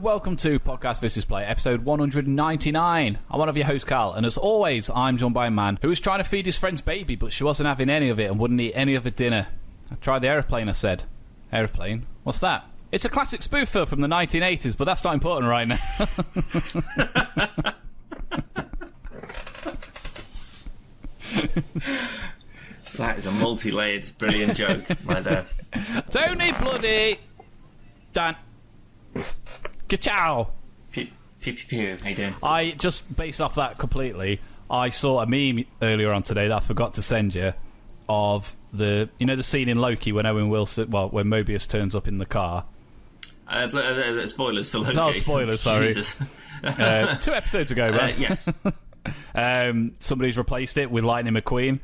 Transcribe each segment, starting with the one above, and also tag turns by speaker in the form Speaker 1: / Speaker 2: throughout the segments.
Speaker 1: welcome to Podcast vs. Play, episode 199. I'm one of your hosts, Carl, and as always, I'm joined by a man who was trying to feed his friend's baby, but she wasn't having any of it and wouldn't eat any of the dinner. I tried the aeroplane, I said. Aeroplane? What's that? It's a classic spoof film from the 1980s, but that's not important right now.
Speaker 2: That is a multi-layered, brilliant joke right there.
Speaker 1: Tony Bloody Dan. Ka-chow.
Speaker 2: Pew, pew, pew, pew. How you doing?
Speaker 1: I just, based off that completely, I saw a meme earlier on today that I forgot to send you of the scene in Loki when when Mobius turns up in the car.
Speaker 2: Spoilers for Loki.
Speaker 1: No, spoilers, sorry. 2 episodes ago, right?
Speaker 2: Yes.
Speaker 1: Somebody's replaced it with Lightning McQueen.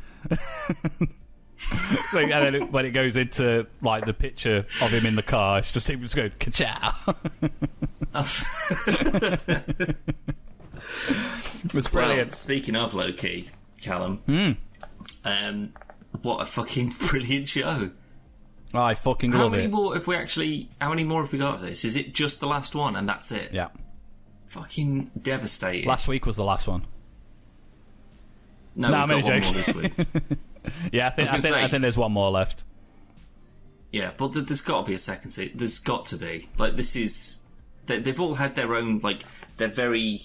Speaker 1: And then when it goes into like the picture of him in the car, it's just him just going ka-chow. It was brilliant.
Speaker 2: Well, speaking of Loki, Callum, what a fucking brilliant show!
Speaker 1: I fucking love it.
Speaker 2: How many more have we got of this? Is it just the last one and that's it?
Speaker 1: Yeah.
Speaker 2: Fucking devastated.
Speaker 1: Last week was the last one.
Speaker 2: No, we've got one more this week.
Speaker 1: Yeah, I think there's one more left.
Speaker 2: Yeah, but there's got to be a second season. There's got to be. Like, this is... They've all had their own, like... They're very...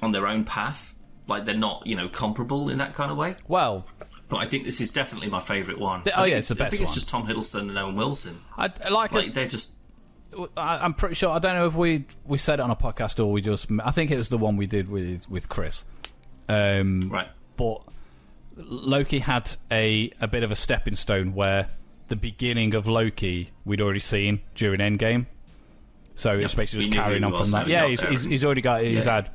Speaker 2: on their own path. Like, they're not, comparable in that kind of way.
Speaker 1: Well...
Speaker 2: But I think this is definitely my favourite one.
Speaker 1: It's the best one.
Speaker 2: I think it's just Tom Hiddleston and Owen Wilson. They're just...
Speaker 1: I'm pretty sure... I don't know if we said it on a podcast or we just... I think it was the one we did with Chris.
Speaker 2: Right.
Speaker 1: But Loki had a bit of a stepping stone where the beginning of Loki we'd already seen during Endgame. So it's basically just carrying on from that. Yeah, he's already got... He's had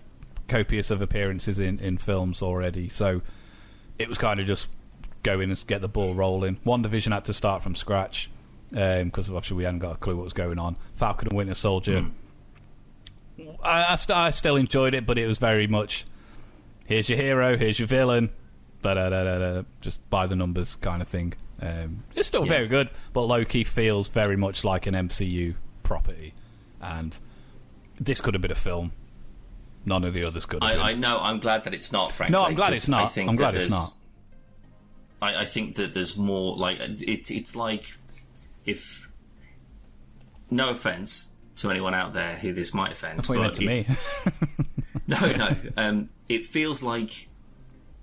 Speaker 1: copious of appearances in films already. So it was kind of just go in and get the ball rolling. WandaVision had to start from scratch because obviously we hadn't got a clue what was going on. Falcon and Winter Soldier. I still enjoyed it, but it was very much... Here's your hero, here's your villain, just by the numbers kind of thing. It's still very good, but Loki feels very much like an MCU property, and this could have been a film. None of the others could have been.
Speaker 2: I know, I'm glad that it's not, frankly.
Speaker 1: No, I'm glad it's not. I'm glad it's not.
Speaker 2: I think that there's more, like, it's like if... No offence to anyone out there who this might offend.
Speaker 1: That's what you meant to me.
Speaker 2: No. It feels like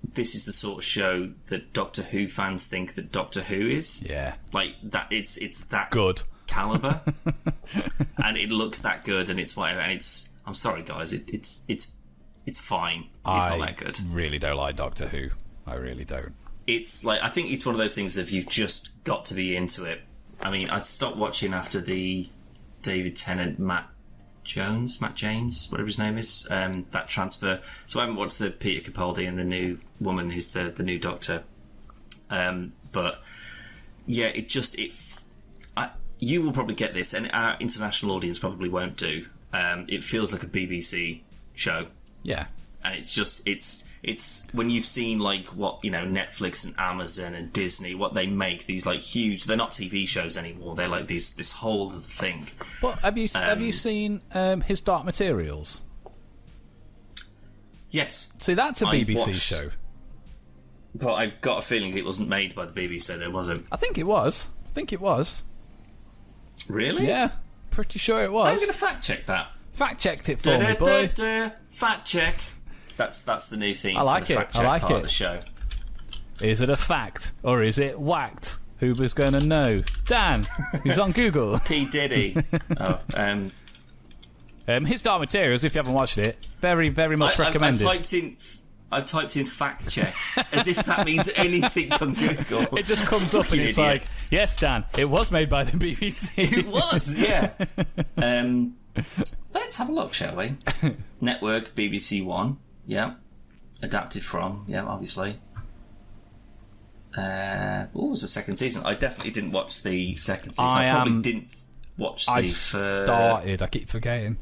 Speaker 2: this is the sort of show that Doctor Who fans think that Doctor Who is.
Speaker 1: Yeah.
Speaker 2: Like, that. It's that
Speaker 1: good
Speaker 2: caliber. And it looks that good, and it's whatever. And it's... I'm sorry, guys. It's fine. It's not that good.
Speaker 1: I really don't like Doctor Who. I really don't.
Speaker 2: It's like... I think it's one of those things that you've just got to be into it. I mean, I stopped watching after the David Tennant, Matt James, whatever his name is, that transfer. So I haven't watched the Peter Capaldi and the new woman who's the new Doctor. But yeah, you will probably get this, and our international audience probably won't do. It feels like a BBC show.
Speaker 1: Yeah.
Speaker 2: And it's when you've seen like what Netflix and Amazon and Disney, what they make, these like huge, they're not TV shows anymore, they're like this whole thing.
Speaker 1: But have you seen His Dark Materials?
Speaker 2: Yes.
Speaker 1: See, that's a BBC show.
Speaker 2: But I've got a feeling it wasn't made by the BBC, though, was it?
Speaker 1: I think it was.
Speaker 2: Really?
Speaker 1: Yeah, pretty sure it was.
Speaker 2: I'm going to fact check that.
Speaker 1: Fact checked it for me, boy.
Speaker 2: Fact check. That's the new theme.
Speaker 1: I like
Speaker 2: for the
Speaker 1: it.
Speaker 2: Fact check part of the show.
Speaker 1: Is it a fact or is it whacked? Who was going to know? Dan, he's on Google.
Speaker 2: P Diddy.
Speaker 1: His Dark Materials. If you haven't watched it, very, very much recommended.
Speaker 2: I've typed in fact check as if that means anything on Google.
Speaker 1: It just comes up and it's like, yes, Dan, it was made by the BBC.
Speaker 2: It was, yeah. Let's have a look, shall we? Network, BBC One. Yeah. Adapted from, yeah, obviously. What was the second season? I definitely didn't watch the second season. I probably didn't watch the
Speaker 1: started. I keep forgetting.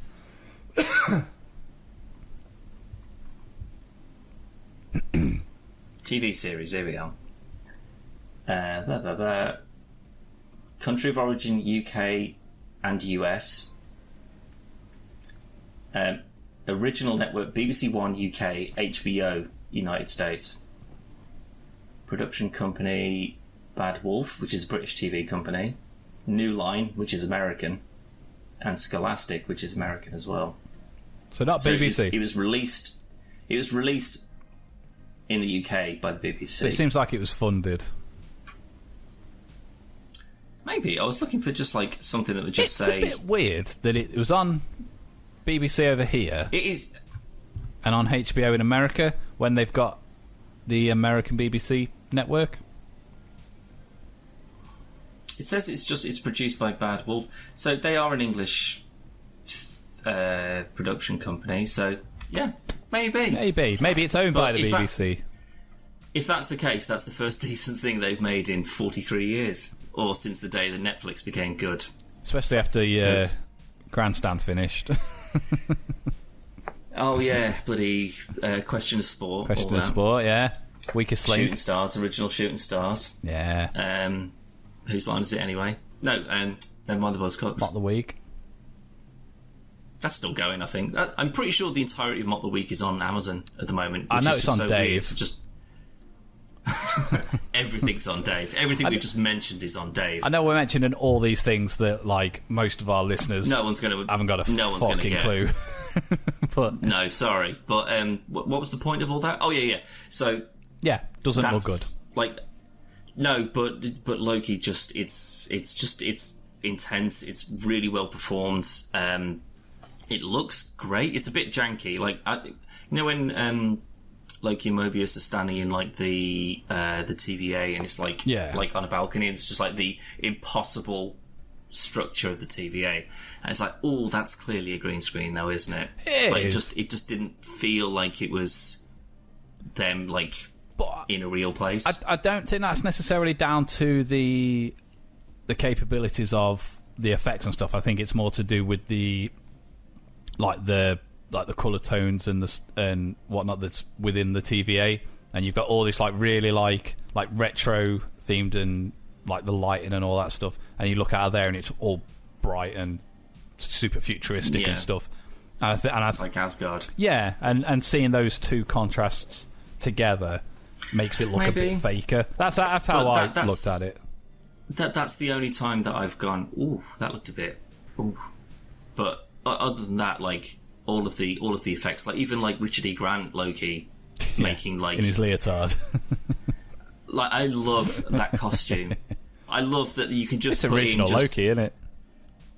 Speaker 2: TV series, here we are. Country of origin UK and US. Original network, BBC One UK, HBO United States. Production company, Bad Wolf, which is a British TV company. New Line, which is American. And Scholastic, which is American as well.
Speaker 1: So not BBC.
Speaker 2: It was released in the UK by the BBC.
Speaker 1: It seems like it was funded.
Speaker 2: Maybe. I was looking for just like something that would just say...
Speaker 1: It's a bit weird that it was on BBC over here.
Speaker 2: It is.
Speaker 1: And on HBO in America when they've got the American BBC network.
Speaker 2: It says it's produced by Bad Wolf. So they are an English production company. So, yeah, maybe.
Speaker 1: Maybe it's owned by the BBC.
Speaker 2: If that's the case, that's the first decent thing they've made in 43 years. Or since the day that Netflix became good.
Speaker 1: Especially after Grandstand finished.
Speaker 2: Oh, yeah, bloody Question of Sport.
Speaker 1: Question of Sport, yeah. Weakest Link.
Speaker 2: Shooting Stars, original Shooting Stars.
Speaker 1: Yeah.
Speaker 2: Whose line is it anyway? No, never mind the Buzzcocks.
Speaker 1: Mock the Week.
Speaker 2: That's still going, I think. I'm pretty sure the entirety of Mock the Week is on Amazon at the moment.
Speaker 1: I know it's on Dave.
Speaker 2: It's just... Everything's on Dave. Everything we've just mentioned is on Dave.
Speaker 1: I know we're mentioning all these things that, like, most of our listeners haven't got a fucking clue. But
Speaker 2: no, sorry. But what was the point of all that? Oh, yeah. So
Speaker 1: yeah, doesn't look good.
Speaker 2: Like, no, but Loki just it's intense. It's really well performed. It looks great. It's a bit janky. Like, when Loki and Mobius are standing in like the TVA, and it's like on a balcony, and it's just like the impossible structure of the TVA, and it's like, oh, that's clearly a green screen, though, isn't it? It just didn't feel like it was them like in a real place.
Speaker 1: I don't think that's necessarily down to the capabilities of the effects and stuff. I think it's more to do with the colour tones and whatnot that's within the TVA, and you've got all this like really like retro themed and like the lighting and all that stuff, and you look out of there and it's all bright and super futuristic and stuff. And I
Speaker 2: like Asgard.
Speaker 1: Yeah, and seeing those two contrasts together makes it look a bit faker. That's how I looked at it.
Speaker 2: That's the only time that I've gone, ooh, that looked a bit, ooh. But other than that, like all of the effects, like even like Richard E. Grant Loki making like
Speaker 1: in his leotard.
Speaker 2: Like, I love that costume. I love that you can just
Speaker 1: it's original Loki, isn't it?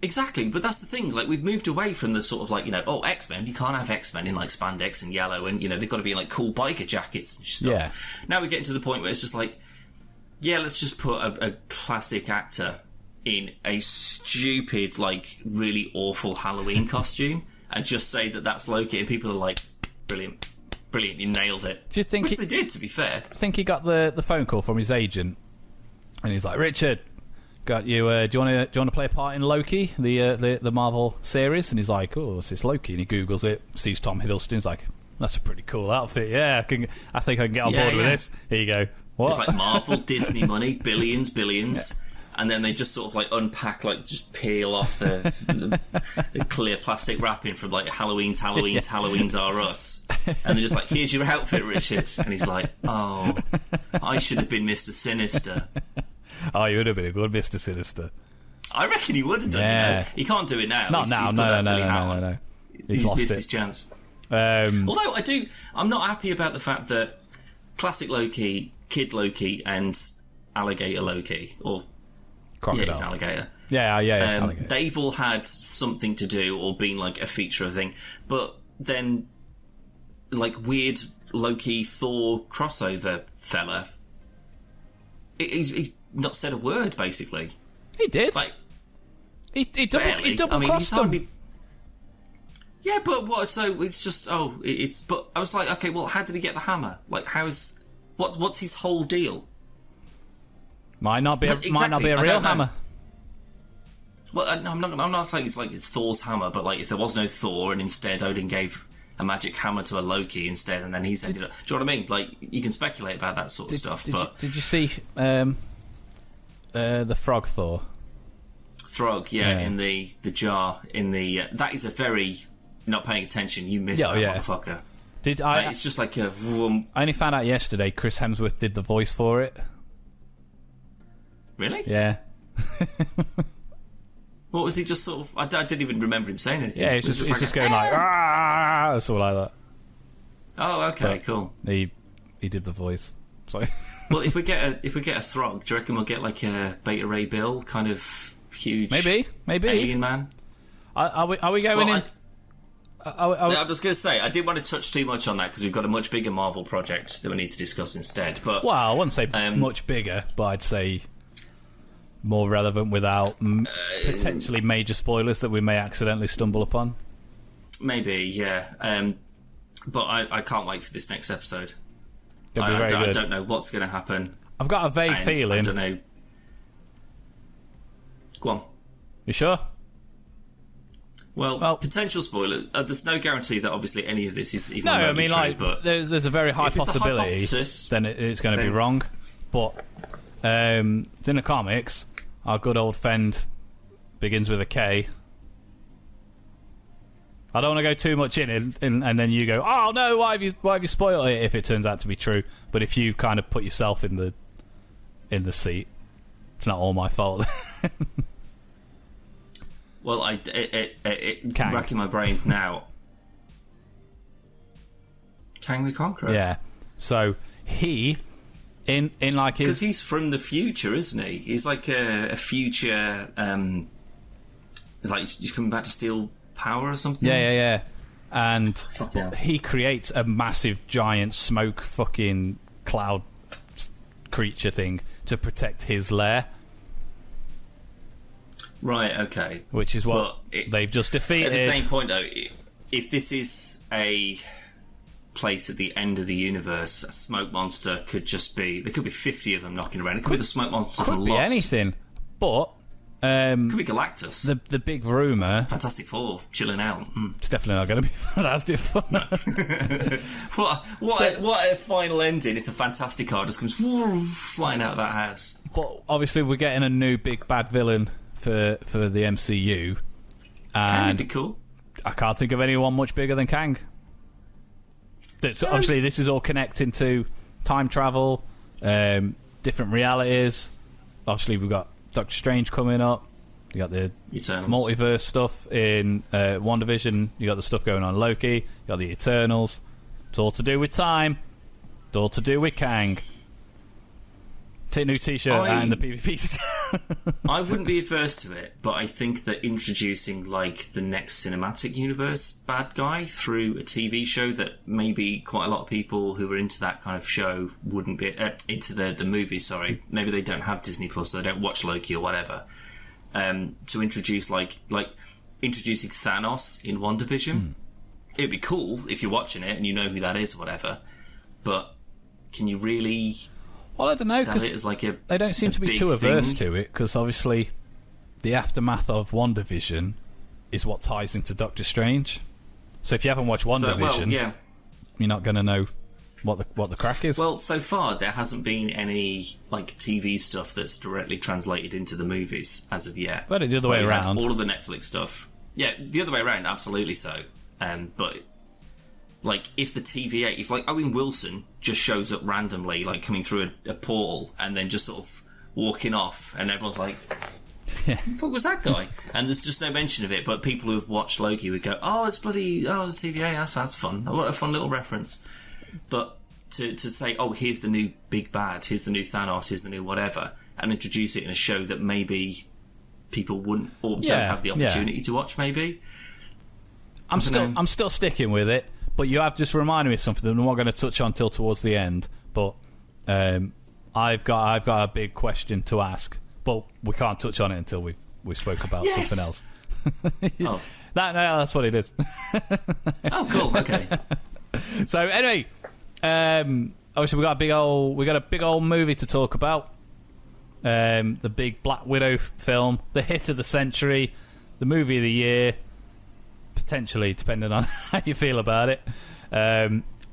Speaker 2: Exactly, but that's the thing. Like, we've moved away from the sort of like, X-Men. You can't have X-Men in like spandex and yellow, and they've got to be in like cool biker jackets and stuff.
Speaker 1: Yeah.
Speaker 2: Now we're getting to the point where it's just like, yeah, let's just put a classic actor in a stupid, like, really awful Halloween costume and just say that that's Loki, and people are like, brilliant, you nailed it.
Speaker 1: Do you think
Speaker 2: they did, to be fair?
Speaker 1: I think he got the phone call from his agent, and he's like, Richard, got you. Do you want to play a part in Loki, the Marvel series? And he's like, oh, it's this Loki, and he Googles it, sees Tom Hiddleston. He's like, that's a pretty cool outfit. Yeah, I think I can get on board with this. Here you go. What?
Speaker 2: It's like Marvel, Disney money, billions. Yeah. And then they just sort of like unpack, like just peel off the clear plastic wrapping from like Halloween's Are Us. And they're just like, here's your outfit, Richard. And he's like, oh, I should have been Mr. Sinister.
Speaker 1: Oh, you would have been a good Mr. Sinister.
Speaker 2: I reckon he would have done.
Speaker 1: Yeah.
Speaker 2: He can't do it now.
Speaker 1: Not now. No.
Speaker 2: He's missed his chance. Although I'm not happy about the fact that classic Loki, Kid Loki, and Alligator Loki, or
Speaker 1: Crocodile.
Speaker 2: Yeah, it's Alligator.
Speaker 1: Yeah. Alligator.
Speaker 2: They've all had something to do or been like a feature of a thing, but then like weird Loki Thor crossover fella, he's not said a word basically.
Speaker 1: He did.
Speaker 2: Like
Speaker 1: he double crossed them.
Speaker 2: Yeah, but what? So it's just it's. But I was like, okay, well, how did he get the hammer? Like, what's his whole deal?
Speaker 1: Might not be a real hammer.
Speaker 2: Well, I'm not saying it's Thor's hammer, but like if there was no Thor and instead Odin gave a magic hammer to a Loki instead, and then he's ended up. Do you know what I mean? Like you can speculate about that sort of stuff.
Speaker 1: Did you see the frog Thor?
Speaker 2: Throg, in the jar in the that is a very not paying attention, you missed that motherfucker. It's just like a...
Speaker 1: I only found out yesterday Chris Hemsworth did the voice for it.
Speaker 2: Really?
Speaker 1: Yeah.
Speaker 2: What was he just sort of... I didn't even remember him saying anything.
Speaker 1: Yeah, it's just going like... Ah! Sort of like that.
Speaker 2: Oh, okay, cool.
Speaker 1: He did the voice. So.
Speaker 2: Well, if we get a Throg, do you reckon we'll get like a Beta Ray Bill kind of huge...
Speaker 1: Maybe.
Speaker 2: Alien man?
Speaker 1: Are we going in...
Speaker 2: I was going to say, I didn't want to touch too much on that because we've got a much bigger Marvel project that we need to discuss instead. But
Speaker 1: well, I wouldn't say much bigger, but I'd say more relevant without potentially major spoilers that we may accidentally stumble upon.
Speaker 2: Maybe, yeah. But I can't wait for this next episode.
Speaker 1: It'll be very good.
Speaker 2: I don't know what's going to happen.
Speaker 1: I've got a vague feeling.
Speaker 2: I don't know. Go on.
Speaker 1: You sure?
Speaker 2: Well, potential spoiler. There's no guarantee that obviously any of this is even
Speaker 1: remotely
Speaker 2: true,
Speaker 1: like,
Speaker 2: but
Speaker 1: there's a very high possibility. Then it's going to be wrong. But in the comics, our good old friend begins with a K. I don't want to go too much in, and then you go, "Oh no, why have you spoiled it?" If it turns out to be true, but if you kind of put yourself in the seat, it's not all my fault.
Speaker 2: Well, racking my brains now. Kang the Conqueror.
Speaker 1: Yeah. So he, in like his...
Speaker 2: Because he's from the future, isn't he? He's like a future... like he's coming back to steal power or something?
Speaker 1: Yeah. And he creates a massive, giant smoke fucking cloud creature thing to protect his lair.
Speaker 2: Right, okay.
Speaker 1: Which is what they've just defeated.
Speaker 2: At the same point, though, if this is a place at the end of the universe, a smoke monster could just be... There could be 50 of them knocking around. It could be the smoke monster from Lost.
Speaker 1: Could be anything. But...
Speaker 2: it could be Galactus.
Speaker 1: The big rumour...
Speaker 2: Fantastic Four, chilling out.
Speaker 1: It's definitely not going to be Fantastic Four.
Speaker 2: No. what a final ending if the Fantastic Four just comes flying out of that house.
Speaker 1: But obviously we're getting a new big bad villain for the MCU. And
Speaker 2: be cool.
Speaker 1: I can't think of anyone much bigger than Kang. Obviously, this is all connecting to time travel, different realities. Obviously, we've got Doctor Strange coming up. You got the
Speaker 2: Eternals.
Speaker 1: Multiverse stuff in WandaVision. You got the stuff going on in Loki. You got the Eternals. It's all to do with time. It's all to do with Kang. Take a new T-shirt and the PvP.
Speaker 2: I wouldn't be adverse to it, but I think that introducing like the next cinematic universe bad guy through a TV show that maybe quite a lot of people who are into that kind of show wouldn't be into the movie. Sorry, maybe they don't have Disney Plus, so they don't watch Loki or whatever. To introduce like introducing Thanos in WandaVision, it'd be cool if you're watching it and you know who that is or whatever. But can you really?
Speaker 1: Well, I don't know, because
Speaker 2: like
Speaker 1: they don't seem to be too averse to it, because obviously the aftermath of WandaVision is what ties into Doctor Strange. So if you haven't watched WandaVision, you're not going to know what the crack is.
Speaker 2: Well, so far there hasn't been any like TV stuff that's directly translated into the movies as of yet.
Speaker 1: But the other way around.
Speaker 2: All of the Netflix stuff. Yeah, the other way around, absolutely so. But like, if the TVA, if like Owen Wilson just shows up randomly, like coming through a portal and then just sort of walking off, and everyone's like, "Who the fuck was that guy?" And there's just no mention of it, but people who have watched Loki would go, it's TVA, that's fun. What a fun little reference. But to say, here's the new big bad, here's the new Thanos, here's the new whatever, and introduce it in a show that maybe people wouldn't or don't have the opportunity to watch, maybe.
Speaker 1: I'm still sticking with it. But you have just reminded me of something that I'm not going to touch on till towards the end. But I've got a big question to ask. But we can't touch on it until we spoke about something else. That's what it is.
Speaker 2: Oh, cool. Okay.
Speaker 1: So anyway, obviously we got a big old movie to talk about. The big Black Widow film, the hit of the century, the movie of the year. Potentially, depending on how you feel about it.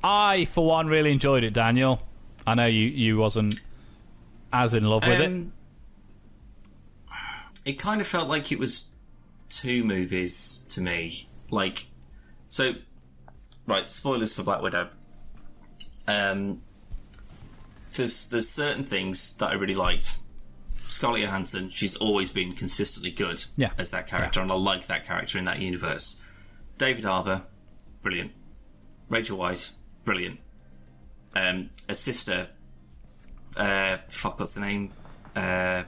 Speaker 1: I, for one, really enjoyed it, Daniel. I know you wasn't as in love with it.
Speaker 2: It kind of felt like it was two movies to me. Like, So, right, spoilers for Black Widow. There's certain things that I really liked. Scarlett Johansson, she's always been consistently good as that character, and I like that character in that universe. David Harbour, brilliant. Rachel Weisz, brilliant. A sister, what's the name?
Speaker 1: I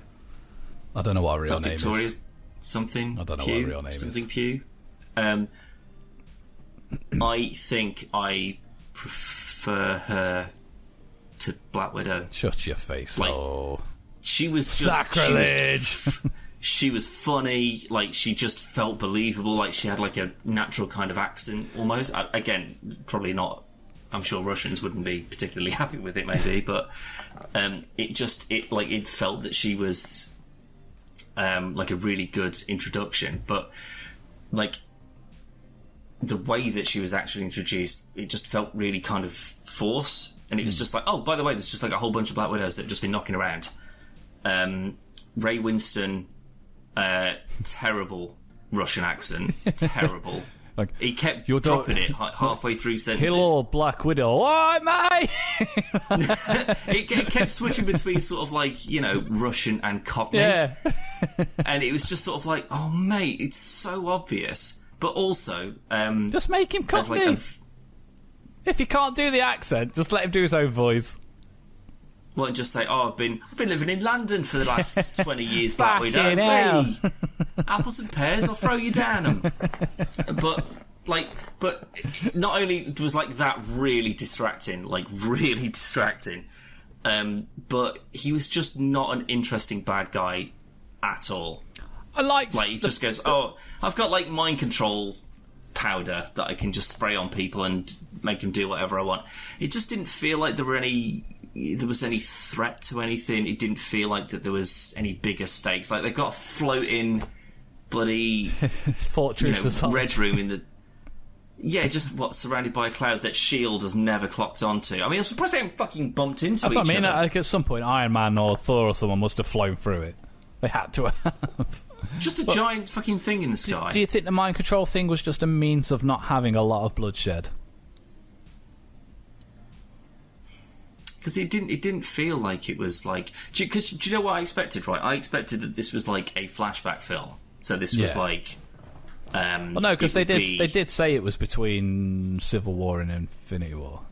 Speaker 1: don't know what her real name
Speaker 2: Victoria
Speaker 1: is.
Speaker 2: Something.
Speaker 1: I don't know
Speaker 2: Pugh,
Speaker 1: what her real name
Speaker 2: something
Speaker 1: is.
Speaker 2: Pugh. I think I prefer her to Black Widow.
Speaker 1: Shut your face.
Speaker 2: She was just
Speaker 1: sacrilege.
Speaker 2: She was funny. Like, she just felt believable. Like, she had like a natural kind of accent almost. Again, probably not. I'm sure Russians wouldn't be particularly happy with it, maybe, but it felt that she was like a really good introduction. But like the way that she was actually introduced, it just felt really kind of forced. And it was just like, oh, by the way, there's just like a whole bunch of Black Widows that have just been knocking around. Ray Winston, terrible Russian accent, terrible.
Speaker 1: Like,
Speaker 2: he kept dropping it halfway through sentences.
Speaker 1: Hello, Black Widow. Why, mate?
Speaker 2: It kept switching between sort of like, you know, Russian and Cockney.
Speaker 1: Yeah.
Speaker 2: And it was just sort of like, oh, mate, it's so obvious. But also...
Speaker 1: just make him Cockney.
Speaker 2: Like
Speaker 1: if you can't do the accent, just let him do his own voice.
Speaker 2: Well, and just say, oh, I've been living in London for the last 20 years, Black Widow.
Speaker 1: Fucking hell.
Speaker 2: Hey, apples and pears, I'll throw you down them. But not only was like that really distracting, but he was just not an interesting bad guy at all. He just goes, oh, I've got like mind control powder that I can just spray on people and make them do whatever I want. It just didn't feel like there was any threat to anything. It didn't feel like that there was any bigger stakes. Like, they've got a floating bloody
Speaker 1: fortress,
Speaker 2: red room in the surrounded by a cloud that S.H.I.E.L.D. has never clocked onto. I mean, I'm surprised they haven't fucking bumped into each other.
Speaker 1: Like, at some point Iron Man or Thor or someone must have flown through it. They had to have.
Speaker 2: Just a giant fucking thing in the sky.
Speaker 1: Do you think the mind control thing was just a means of not having a lot of bloodshed?
Speaker 2: Because it didn't feel like it was like... Because do you know what I expected, right? I expected that this was like a flashback film. So this was like...
Speaker 1: well, no, because they did say it was between Civil War and Infinity War.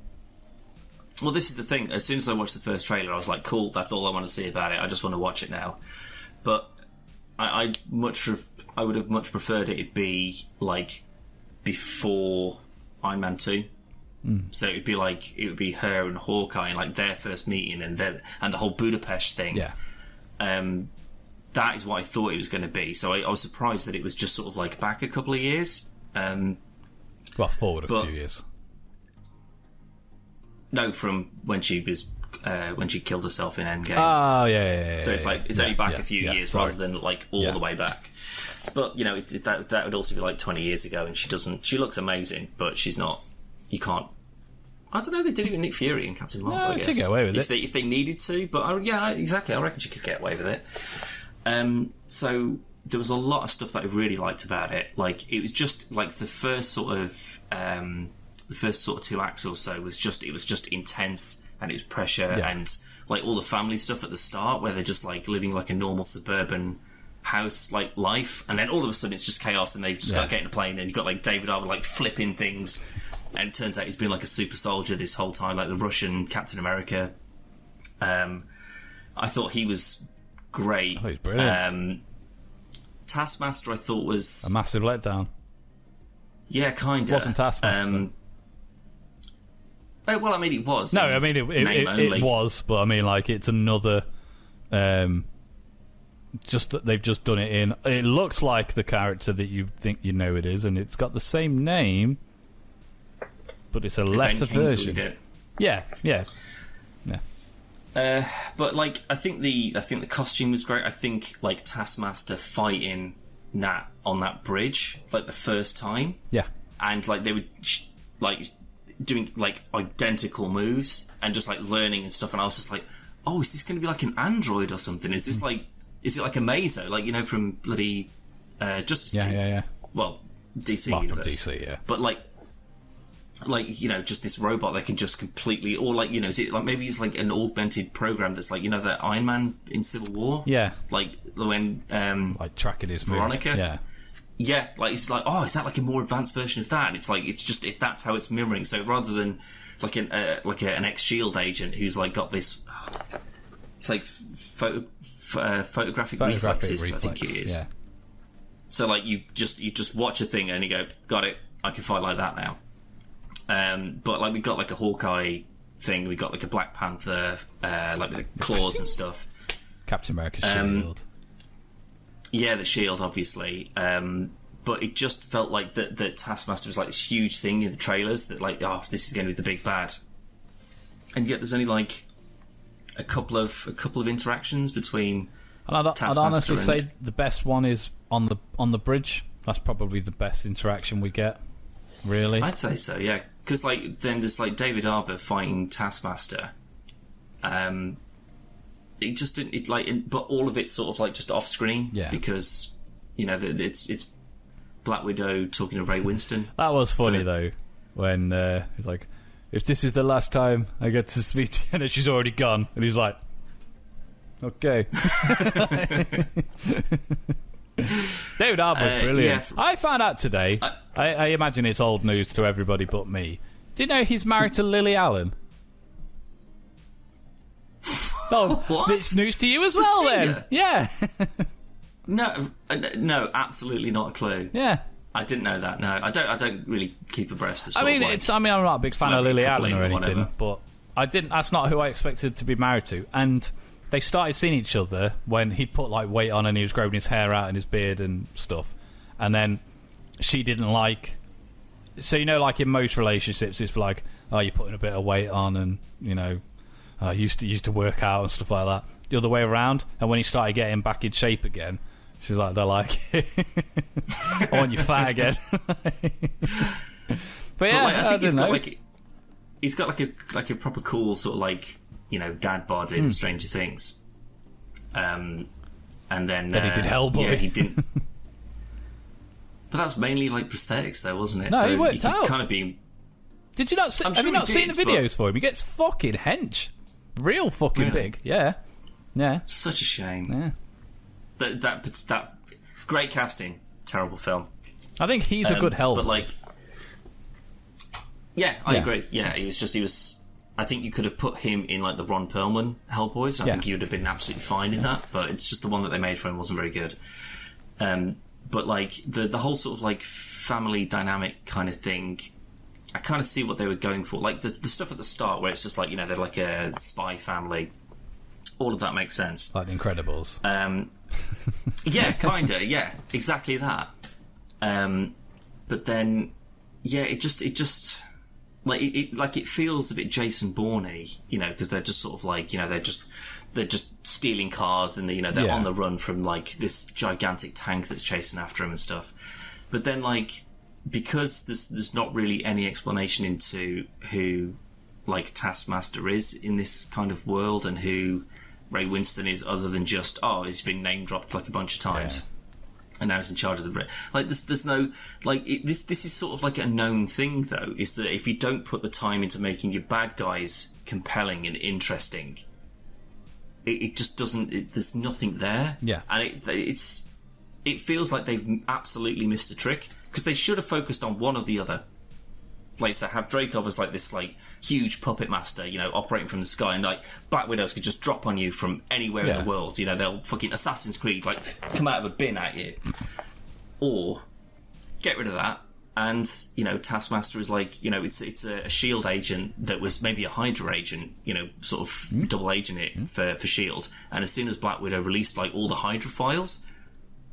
Speaker 2: Well, this is the thing. As soon as I watched the first trailer, I was like, cool, that's all I want to see about it. I just want to watch it now. But I would have much preferred it be like before Iron Man 2. So it would be her and Hawkeye and like their first meeting and the whole Budapest thing.
Speaker 1: Yeah.
Speaker 2: That is what I thought it was going to be. So I was surprised that it was just sort of like back a couple of years.
Speaker 1: Forward a few years.
Speaker 2: No, from when she was when she killed herself in Endgame.
Speaker 1: Oh yeah.
Speaker 2: So it's like only back a few years rather than like all the way back. But you know that would also be like 20 years ago, and she looks amazing, but she's not. You can't. I don't know. They did it with Nick Fury and Captain Marvel.
Speaker 1: No,
Speaker 2: I guess.
Speaker 1: she could get away with it
Speaker 2: if they needed to. But exactly. I reckon she could get away with it. So there was a lot of stuff that I really liked about it. Like, it was just like the first sort of 2 acts or so was just intense, and it was pressure and like all the family stuff at the start where they're just like living like a normal suburban house like life, and then all of a sudden it's just chaos, and they've just got to get in a plane, and you've got like David Harbour like flipping things. And it turns out he's been like a super soldier this whole time, like the Russian Captain America. I thought he was great.
Speaker 1: I thought he was brilliant.
Speaker 2: Taskmaster, I thought was
Speaker 1: a massive letdown.
Speaker 2: Yeah, kind of.
Speaker 1: Wasn't Taskmaster?
Speaker 2: Well, I mean, it was.
Speaker 1: No, I mean it was, but I mean, like, it's another. Just that they've just done it in. It looks like the character that you think you know it is, and it's got the same name. But it's a lesser version. Yeah.
Speaker 2: But like, I think the costume was great. I think like Taskmaster fighting Nat on that bridge, like the first time.
Speaker 1: Yeah.
Speaker 2: And like they were like doing like identical moves and just like learning and stuff. And I was just like, oh, is this going to be like an android or something? Is this like, is it like a Mazo, like, you know, from bloody Justice League?
Speaker 1: Yeah.
Speaker 2: Well, DC.
Speaker 1: Well,
Speaker 2: universe.
Speaker 1: from DC, yeah.
Speaker 2: But like like, just this robot that can just completely, or like, is it like maybe it's like an augmented program that's like, that Iron Man in Civil War?
Speaker 1: Yeah.
Speaker 2: Like when
Speaker 1: like tracking his
Speaker 2: Veronica.
Speaker 1: Moves. Yeah.
Speaker 2: Yeah, like it's like, oh, is that like a more advanced version of that? And it's like that's how it's mirroring. So rather than like an ex-Shield agent who's like got this, it's like photographic reflexes, I think it is.
Speaker 1: Yeah.
Speaker 2: So like you just watch a thing and you go, got it, I can fight like that now. But like we got like a Hawkeye thing, we got like a Black Panther, like the claws and stuff.
Speaker 1: Captain America's shield.
Speaker 2: Yeah, the shield, obviously. But it just felt like that Taskmaster was like this huge thing in the trailers that like, oh, this is going to be the big bad. And yet there's only like a couple of interactions between.
Speaker 1: And I'd honestly say the best one is on the bridge. That's probably the best interaction we get. Really,
Speaker 2: I'd say so. Yeah, because like then there's like David Harbour fighting Taskmaster. It just didn't. It like, but all of it's sort of like just off screen.
Speaker 1: Yeah,
Speaker 2: because it's Black Widow talking to Ray Winston.
Speaker 1: That was funny though, when he's like, "If this is the last time I get to speak to you," and then she's already gone, and he's like, "Okay." David Harbour's brilliant. Yeah. I found out today. I imagine it's old news to everybody but me. Do you know he's married to Lily Allen? Oh,
Speaker 2: what?
Speaker 1: It's news to you as well, then. Yeah.
Speaker 2: No, absolutely not a clue.
Speaker 1: Yeah.
Speaker 2: I didn't know that. No, I don't really keep abreast of.
Speaker 1: I'm not a big fan of Lily Allen or anything, but I didn't. That's not who I expected to be married to, and. They started seeing each other when he'd put like weight on and he was growing his hair out and his beard and stuff, and then she didn't like. So like in most relationships, it's like, oh, you're putting a bit of weight on, and used to work out and stuff like that. The other way around, and when he started getting back in shape again, she's like, they're like, I want you fat again. But yeah,
Speaker 2: I think he's got like a proper cool sort of like. Dad bod in Stranger Things. And then
Speaker 1: he did Hellboy.
Speaker 2: Yeah, he didn't. But that was mainly like prosthetics, though, wasn't it?
Speaker 1: No, he worked out.
Speaker 2: Kind of be.
Speaker 1: Did you not? Have you not seen the videos for him? He gets fucking hench, real fucking big. Yeah.
Speaker 2: Such a shame.
Speaker 1: Yeah.
Speaker 2: That great casting, terrible film.
Speaker 1: I think he's a good Hellboy.
Speaker 2: But like, yeah, I agree. Yeah, he was. I think you could have put him in like the Ron Perlman Hellboys. I think he would have been absolutely fine in that. But it's just the one that they made for him wasn't very good. But like the whole sort of like family dynamic kind of thing, I kind of see what they were going for. Like the stuff at the start where it's just like they're like a spy family. All of that makes sense.
Speaker 1: Like The Incredibles.
Speaker 2: Yeah, kinda. Yeah, exactly that. But then, yeah, it just. Like it feels a bit Jason Bourne-y, because they're just sort of like, they're just stealing cars and they're on the run from like this gigantic tank that's chasing after them and stuff. But then like because there's not really any explanation into who like Taskmaster is in this kind of world and who Ray Winston is, other than just he's been name dropped like a bunch of times. Yeah. And now he's in charge of the... Like, there's no... Like, this is sort of like a known thing, though, is that if you don't put the time into making your bad guys compelling and interesting, it just doesn't... there's nothing there.
Speaker 1: Yeah.
Speaker 2: And it feels like they've absolutely missed a trick, because they should have focused on one or the other. Like, so have Dreykov as, like, this, like, huge puppet master, operating from the sky, and, like, Black Widows could just drop on you from anywhere in the world. They'll fucking Assassin's Creed, like, come out of a bin at you. Or get rid of that, and, Taskmaster is, like, it's a S.H.I.E.L.D. agent that was maybe a Hydra agent, sort of double agent it for S.H.I.E.L.D., and as soon as Black Widow released, like, all the Hydra files,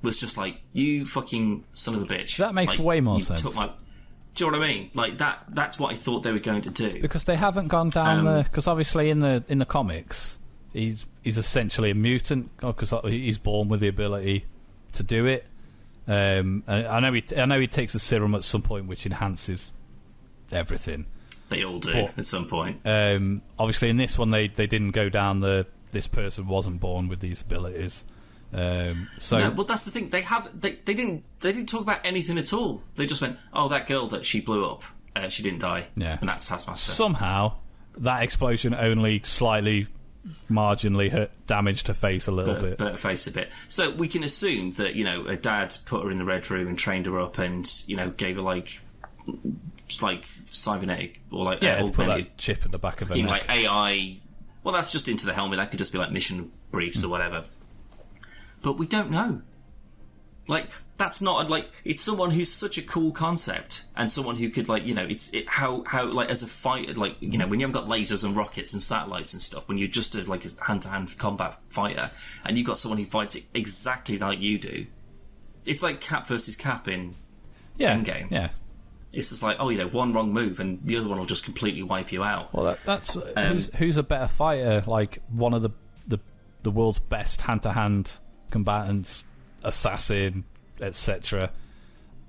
Speaker 2: was just like, you fucking son of a bitch.
Speaker 1: That makes way more sense.
Speaker 2: Do you know what I mean? Like that's what I thought they were going to do.
Speaker 1: Because they haven't gone down the... Because obviously in the comics, he's essentially a mutant, because he's born with the ability to do it. And I know he takes a serum at some point which enhances everything.
Speaker 2: They all do at some point.
Speaker 1: Obviously in this one they didn't go down this person wasn't born with these abilities.
Speaker 2: No, well, that's the thing. They didn't talk about anything at all. They just went, "Oh, that girl that she blew up," She didn't die.
Speaker 1: Yeah.
Speaker 2: And that's Taskmaster.
Speaker 1: Somehow, that explosion only slightly, marginally damaged her face a little bit.
Speaker 2: Burnt her face a bit. So we can assume that, her dad put her in the Red Room and trained her up and, gave her, like cybernetic or, like,
Speaker 1: put that chip in the back of her neck.
Speaker 2: Like, AI... Well, that's just into the helmet. That could just be, like, mission briefs or whatever. But we don't know. Like, that's not, like, it's someone who's such a cool concept and someone who could, like, how, like, as a fighter, like, when you haven't got lasers and rockets and satellites and stuff, when you're just a hand-to-hand combat fighter and you've got someone who fights exactly like you do, it's like Cap versus Cap in Endgame.
Speaker 1: Yeah.
Speaker 2: It's just like, one wrong move and the other one will just completely wipe you out.
Speaker 1: Well, that's who's a better fighter? Like, one of the world's best hand-to-hand combatants, assassin, etc.,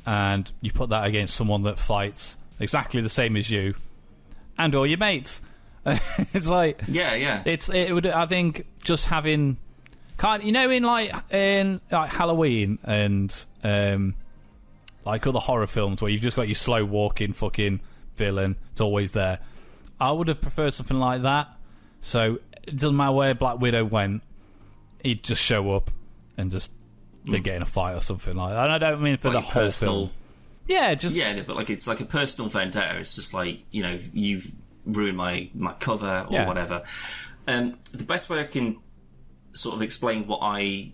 Speaker 1: and you put that against someone that fights exactly the same as you and all your mates. It's like it would, I think, just having in Halloween and like other horror films where you've just got your slow walking fucking villain, it's always there. I would have preferred something like that. So it doesn't matter where Black Widow went, he'd just show up and just they get in a fight or something like that. And I don't mean for the whole film. Yeah,
Speaker 2: but like it's like a personal vendetta. It's just like, you've ruined my cover or whatever. The best way I can sort of explain what I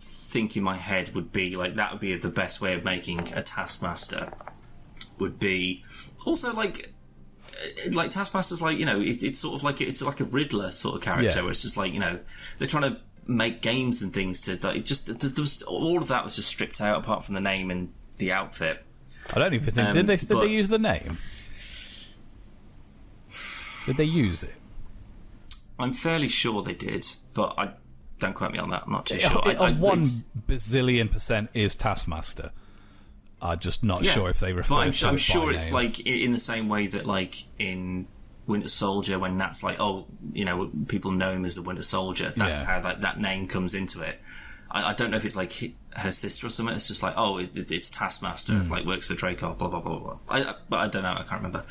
Speaker 2: think in my head would be, like, that would be the best way of making a Taskmaster, would be also like Taskmaster's like, it's sort of like, it's like a Riddler sort of character where it's just like, they're trying to make games and things to, like, there was, all of that was just stripped out apart from the name and the outfit.
Speaker 1: I don't even think did they use the name? Did they use it?
Speaker 2: I'm fairly sure they did, but don't quote me on that. I'm not too sure.
Speaker 1: 1,000,000,000% is Taskmaster. I'm just not sure if they refer to it.
Speaker 2: I'm sure it's
Speaker 1: name.
Speaker 2: like in the same way that, like, in Winter Soldier, when Nat's like, people know him as the Winter Soldier. That's how that name comes into it. I don't know if it's like her sister or something. It's just like, it's Taskmaster, like works for Dreykov, blah blah blah blah. But I don't know. I can't remember.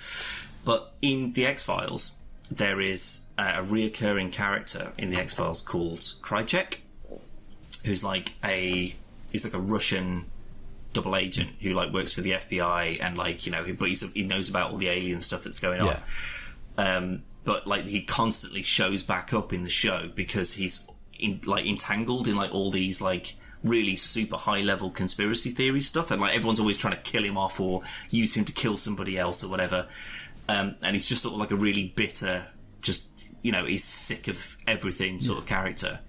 Speaker 2: But in the X-Files, there is a reoccurring character in the X-Files called Krychek, who's like he's like a Russian double agent who, like, works for the FBI and, like, but he knows about all the alien stuff that's going on. But, like, he constantly shows back up in the show because he's entangled in, like, all these, like, really super high level conspiracy theory stuff, and, like, everyone's always trying to kill him off or use him to kill somebody else or whatever. And he's just sort of like a really bitter, just, he's sick of everything sort of character.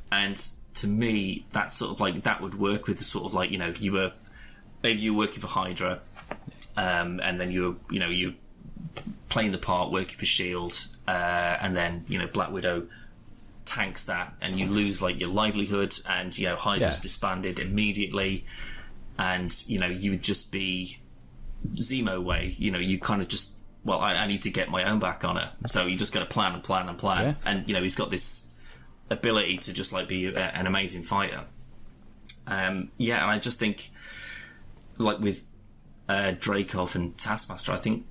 Speaker 2: And to me, that's sort of like, that would work with the sort of, like, you were working for Hydra, and then you were playing the part working for S.H.I.E.L.D., and then, Black Widow tanks that, and you lose, like, your livelihood, and, Hydra's disbanded immediately, and, you would just be Zemo way, you kind of just, I need to get my own back on her, so you just got to plan and plan and plan, and, he's got this ability to just, like, be an amazing fighter. And I just think, like, with Dreykov and Taskmaster, I think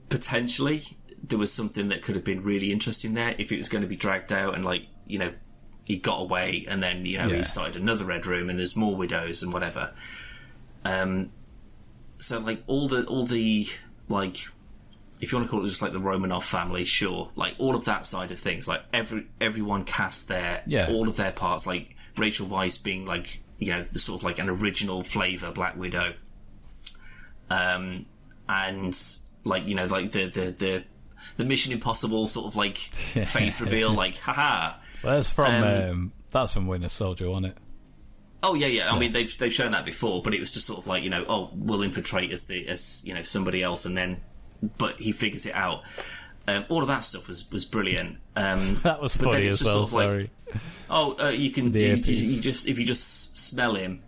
Speaker 2: potentially there was something that could have been really interesting there if it was going to be dragged out and, like, he got away and then, he started another Red Room and there's more widows and whatever. So, like, all the like, if you want to call it just like the Romanov family, sure, like, all of that side of things, like, everyone cast all of their parts, like Rachel Weisz being, like, the sort of like an original flavour Black Widow, and, like, like the Mission Impossible sort of, like, face reveal, like, haha.
Speaker 1: Well, that's from Winter Soldier, wasn't it?
Speaker 2: Oh yeah. I mean, they've shown that before, but it was just sort of like, we'll infiltrate as somebody else, and then, but he figures it out. All of that stuff was brilliant.
Speaker 1: That was funny as well. Sorry.
Speaker 2: You can you just, if you just smell him,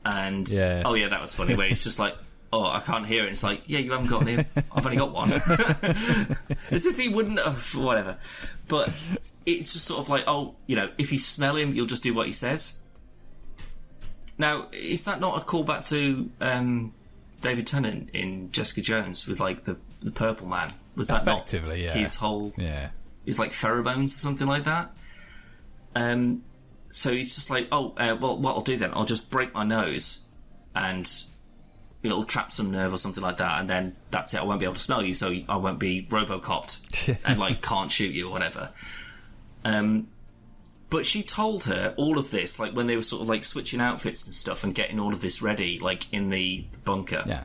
Speaker 2: and that was funny. Where it's just like, I can't hear it. And it's like, you haven't got him. I've only got one. As if he wouldn't have, whatever. But it's just sort of like, if you smell him, you'll just do what he says. Now, is that not a callback to David Tennant in Jessica Jones with like the purple man. Was that
Speaker 1: effectively
Speaker 2: not his whole?
Speaker 1: Yeah,
Speaker 2: it's like pheromones or something like that. So he's just like, well, what I'll do then? I'll just break my nose, and it'll trap some nerve or something like that, and then that's it. I won't be able to smell you, so I won't be RoboCopped and like can't shoot you or whatever. But she told her all of this, like when they were sort of like switching outfits and stuff and getting all of this ready, like in the bunker.
Speaker 1: Yeah.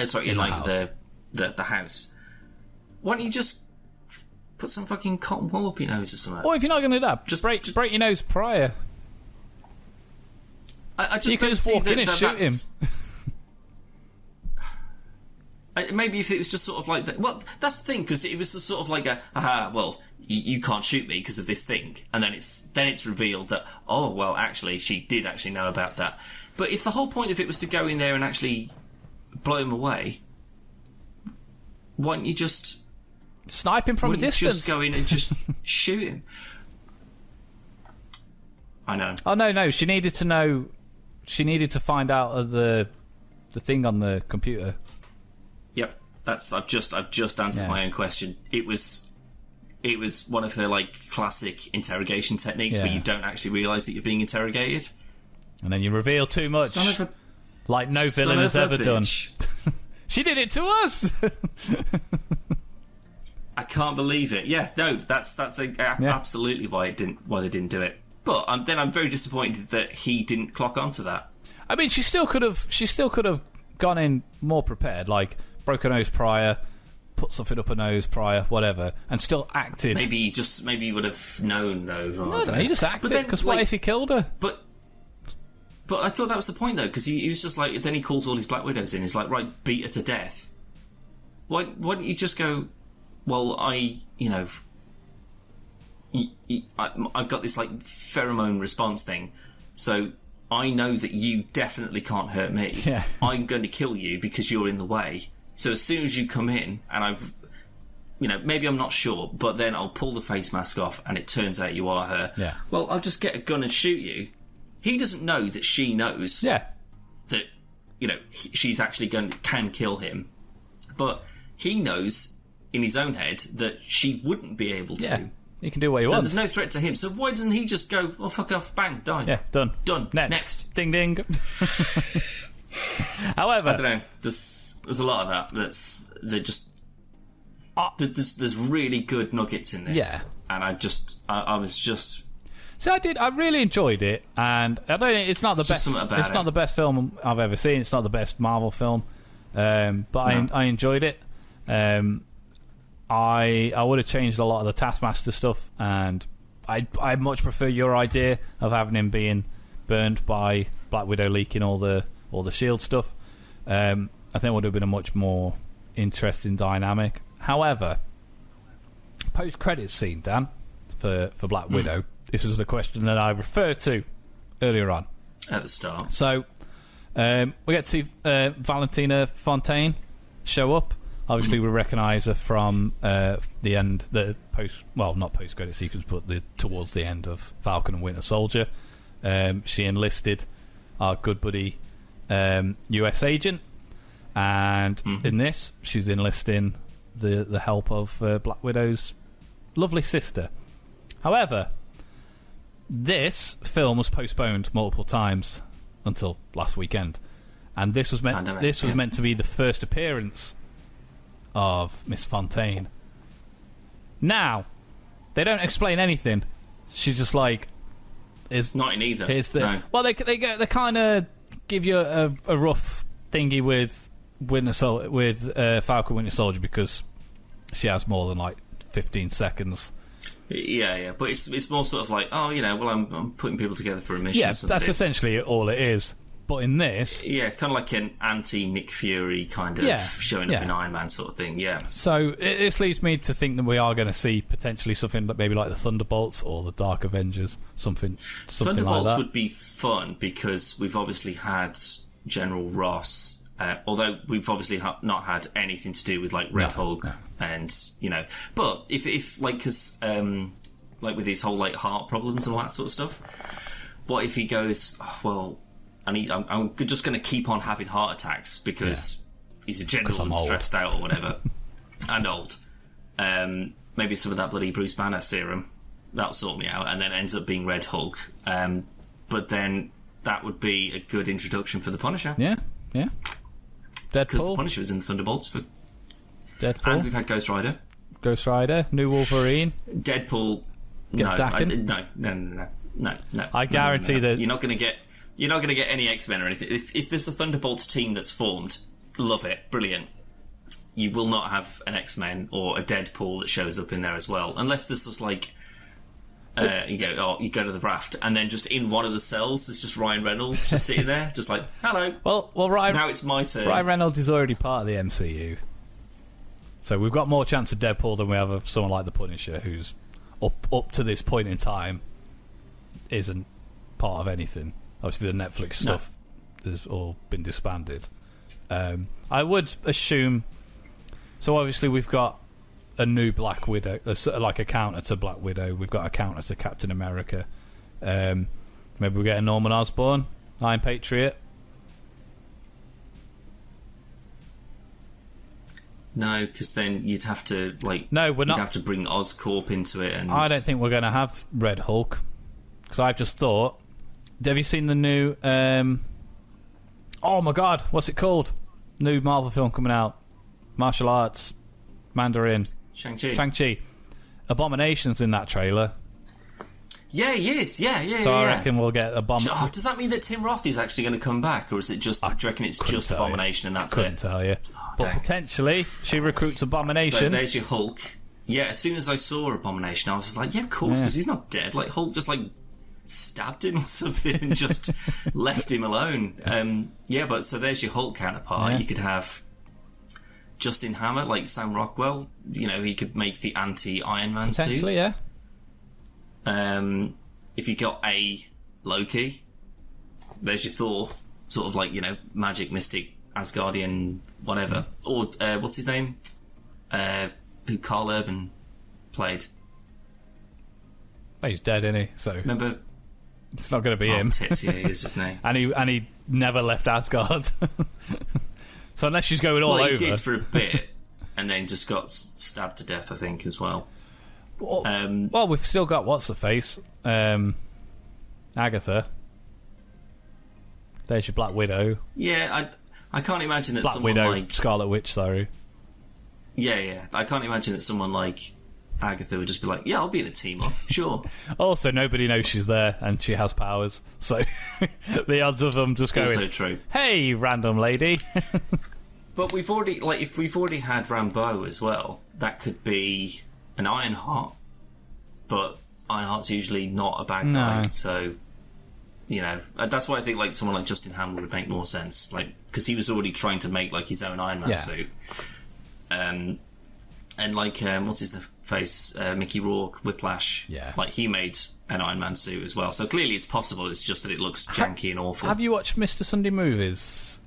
Speaker 2: Sorry, in like the house. Why don't you just put some fucking cotton wool up your nose or something?
Speaker 1: Or if you're not going to do that, just break your nose prior.
Speaker 2: I just
Speaker 1: you can just walk in and shoot him.
Speaker 2: Maybe if it was just sort of like that. Well, that's the thing, because it was just sort of like well, you can't shoot me because of this thing, and then it's revealed that, oh well, actually she did actually know about that. But if the whole point of it was to go in there and actually blow him away, why don't you just
Speaker 1: snipe him from a distance?
Speaker 2: Just go in and just shoot him. I know.
Speaker 1: Oh no! She needed to know. She needed to find out of the thing on the computer.
Speaker 2: Yep, I've just answered my own question. It was one of her like classic interrogation techniques where you don't actually realise that you're being interrogated,
Speaker 1: and then you reveal too much, like no villain has ever done. She did it to us.
Speaker 2: I can't believe it. Yeah, no, that's absolutely why they didn't do it. But then I'm very disappointed that he didn't clock onto that.
Speaker 1: I mean, she still could have gone in more prepared, like broke her nose prior, put something up her nose prior, whatever, and still acted.
Speaker 2: Maybe he would have known though.
Speaker 1: No, he just acted. Because what if he killed her?
Speaker 2: But I thought that was the point though, because he was just like, then he calls all his Black Widows in. He's like, right, beat her to death. Why don't you just go? Well, I've got this like pheromone response thing, so I know that you definitely can't hurt me.
Speaker 1: Yeah.
Speaker 2: I'm going to kill you because you're in the way. So as soon as you come in, and maybe I'm not sure, but then I'll pull the face mask off, and it turns out you are her.
Speaker 1: Yeah.
Speaker 2: Well, I'll just get a gun and shoot you. He doesn't know that she knows.
Speaker 1: Yeah.
Speaker 2: That she's actually can kill him, but he knows in his own head that she wouldn't be able to.
Speaker 1: Yeah. He can do what he wants.
Speaker 2: So there's no threat to him. So why doesn't he just go, well, fuck off, bang, die?
Speaker 1: Yeah, done. Next. Ding, ding. However,
Speaker 2: I don't know. There's a lot of that. There's really good nuggets in this.
Speaker 1: Yeah.
Speaker 2: And I was just.
Speaker 1: See, I really enjoyed it, and I don't think it's not the best. It's not the best film I've ever seen. It's not the best Marvel film, but I enjoyed it. I would have changed a lot of the Taskmaster stuff, and I much prefer your idea of having him being burned by Black Widow leaking all the shield stuff. I think it would have been a much more interesting dynamic. However, post-credits scene, Dan, for Black Widow, this was the question that I referred to earlier on
Speaker 2: at the start.
Speaker 1: So we get to see Valentina Fontaine show up. Obviously, we recognise her from the end, not post-credit sequence, but towards the end of Falcon and Winter Soldier. She enlisted our good buddy US agent, and in this, she's enlisting the help of Black Widow's lovely sister. However, this film was postponed multiple times until last weekend, and this was meant to be the first appearance of Miss Fontaine. Now, they don't explain anything. She's just like,
Speaker 2: not in either.
Speaker 1: No. Well, they kind of give you a rough thingy with Falcon Winter Soldier, because she has more than like 15 seconds.
Speaker 2: Yeah, but it's more sort of like, I'm putting people together for a mission.
Speaker 1: Yeah, that's essentially all it is. But in this,
Speaker 2: it's kind of like an anti-Nick Fury kind of showing up in Iron Man sort of thing. Yeah.
Speaker 1: So this leads me to think that we are going to see potentially something maybe like the Thunderbolts or the Dark Avengers, something
Speaker 2: Thunderbolts
Speaker 1: like that.
Speaker 2: Would be fun, because we've obviously had General Ross. Although we've obviously not had anything to do with like Red Hulk, and but if like, because like with his whole like heart problems and all that sort of stuff, what if he goes, I'm just going to keep on having heart attacks because he's a general and stressed out or whatever, and old. Maybe some of that bloody Bruce Banner serum that'll sort me out, and then ends up being Red Hulk. But then that would be a good introduction for the Punisher.
Speaker 1: Yeah. Deadpool.
Speaker 2: Because the Punisher was in the Thunderbolts for
Speaker 1: Deadpool.
Speaker 2: And we've had Ghost Rider, new Wolverine. Deadpool. No.
Speaker 1: I guarantee that
Speaker 2: you're not going to get any X-Men or anything. If there's a Thunderbolts team that's formed, love it, brilliant. You will not have an X-Men or a Deadpool that shows up in there as well, unless this is like you go to the raft, and then just in one of the cells, there's just Ryan Reynolds just sitting there, just like, hello.
Speaker 1: Well, Ryan.
Speaker 2: Now it's my turn.
Speaker 1: Ryan Reynolds is already part of the MCU, so we've got more chance of Deadpool than we have of someone like the Punisher, who's up to this point in time isn't part of anything. Obviously, the Netflix stuff has all been disbanded. I would assume. So obviously, we've got a new Black Widow, like a counter to Black Widow. We've got a counter to Captain America. Maybe we get a Norman Osborn, Iron Patriot.
Speaker 2: No, because then you'd have to we're not. You'd have to bring Oscorp into it, and
Speaker 1: I don't think we're going to have Red Hulk. Because I've just thought, have you seen the new? Oh my God, what's it called? New Marvel film coming out, martial arts, Mandarin. Shang-Chi. Abomination's in that trailer.
Speaker 2: Yeah, he is. Yeah.
Speaker 1: So I reckon we'll get Abomination.
Speaker 2: Oh, does that mean that Tim Roth is actually going to come back, or is it just? Do you reckon it's just Abomination and that's
Speaker 1: couldn't tell you. But potentially, she recruits Abomination.
Speaker 2: So there's your Hulk. Yeah, as soon as I saw Abomination, I was just like, yeah, of course, because he's not dead. Like, Hulk just, stabbed him or something and just left him alone. But so there's your Hulk counterpart. Yeah. You could have Justin Hammer, like Sam Rockwell. You know, he could make the anti-Iron Man suit.
Speaker 1: Potentially, yeah.
Speaker 2: If you got a Loki, there's your Thor. Sort of like, magic, mystic, Asgardian, whatever. Or, what's his name? Who Carl Urban played.
Speaker 1: Well, he's dead, isn't he? So
Speaker 2: remember,
Speaker 1: it's not going to be him.
Speaker 2: Tits, yeah, is his name.
Speaker 1: and he never left Asgard. So unless she's going all over.
Speaker 2: Well, he did for a bit, and then just got stabbed to death, I think, as well.
Speaker 1: Well, we've still got what's the face, Agatha. There's your Black Widow.
Speaker 2: Yeah, I can't imagine that
Speaker 1: Black
Speaker 2: someone
Speaker 1: Widow,
Speaker 2: like
Speaker 1: Scarlet Witch. Sorry.
Speaker 2: Yeah. I can't imagine that someone like Agatha would just be like, yeah, I'll be in a team up, sure.
Speaker 1: Also, nobody knows she's there and she has powers, so the odds of them just going,
Speaker 2: also true.
Speaker 1: Hey, random lady.
Speaker 2: But we've already, if we've already had Rambeau as well, that could be an Ironheart, but Ironheart's usually not a bad guy, so that's why I think someone like Justin Hammer would make more sense, because he was already trying to make his own Iron Man suit. And what's his face? Mickey Rourke, Whiplash.
Speaker 1: Yeah.
Speaker 2: He made an Iron Man suit as well. So clearly it's possible. It's just that it looks janky and awful.
Speaker 1: Have you watched Mr. Sunday Movies?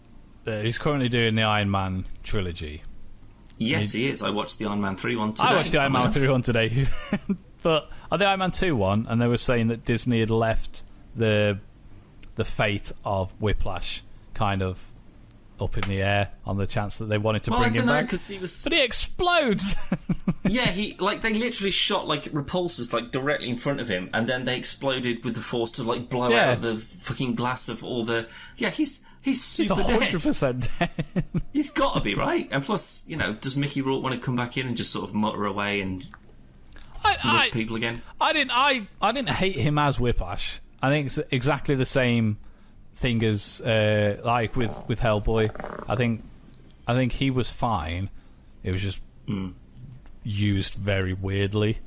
Speaker 1: He's currently doing the Iron Man trilogy.
Speaker 2: Yes, he is. I watched the Iron Man 3 one today.
Speaker 1: I watched the Iron Man 3 one today. But the Iron Man 2 one, and they were saying that Disney had left the fate of Whiplash kind of up in the air on the chance that they wanted to bring him back. But he explodes.
Speaker 2: Yeah, they literally shot repulsors directly in front of him, and then they exploded with the force to blow out the fucking glass of all the. Yeah, he's super dead.
Speaker 1: He's 100% dead.
Speaker 2: He's got to be, right? And plus, does Mickey Rourke want to come back in and just sort of mutter away and look people again? I
Speaker 1: didn't hate him as Whiplash. I think it's exactly the same thing as with Hellboy. I think he was fine. It was just used very weirdly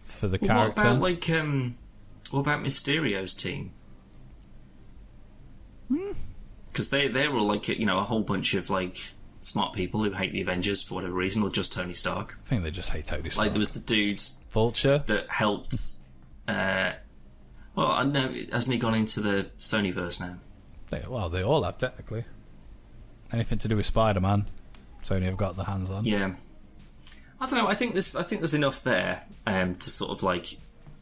Speaker 1: for the character.
Speaker 2: What about Mysterio's team? Because they're all a whole bunch of smart people who hate the Avengers for whatever reason, or just Tony Stark.
Speaker 1: I think they just hate Tony Stark.
Speaker 2: There was the dudes
Speaker 1: Vulture
Speaker 2: that helped. Well, I know, hasn't he gone into the Sonyverse now?
Speaker 1: They all have, technically. Anything to do with Spider-Man, Sony have got their hands on.
Speaker 2: Yeah. I don't know, I think there's enough there to sort of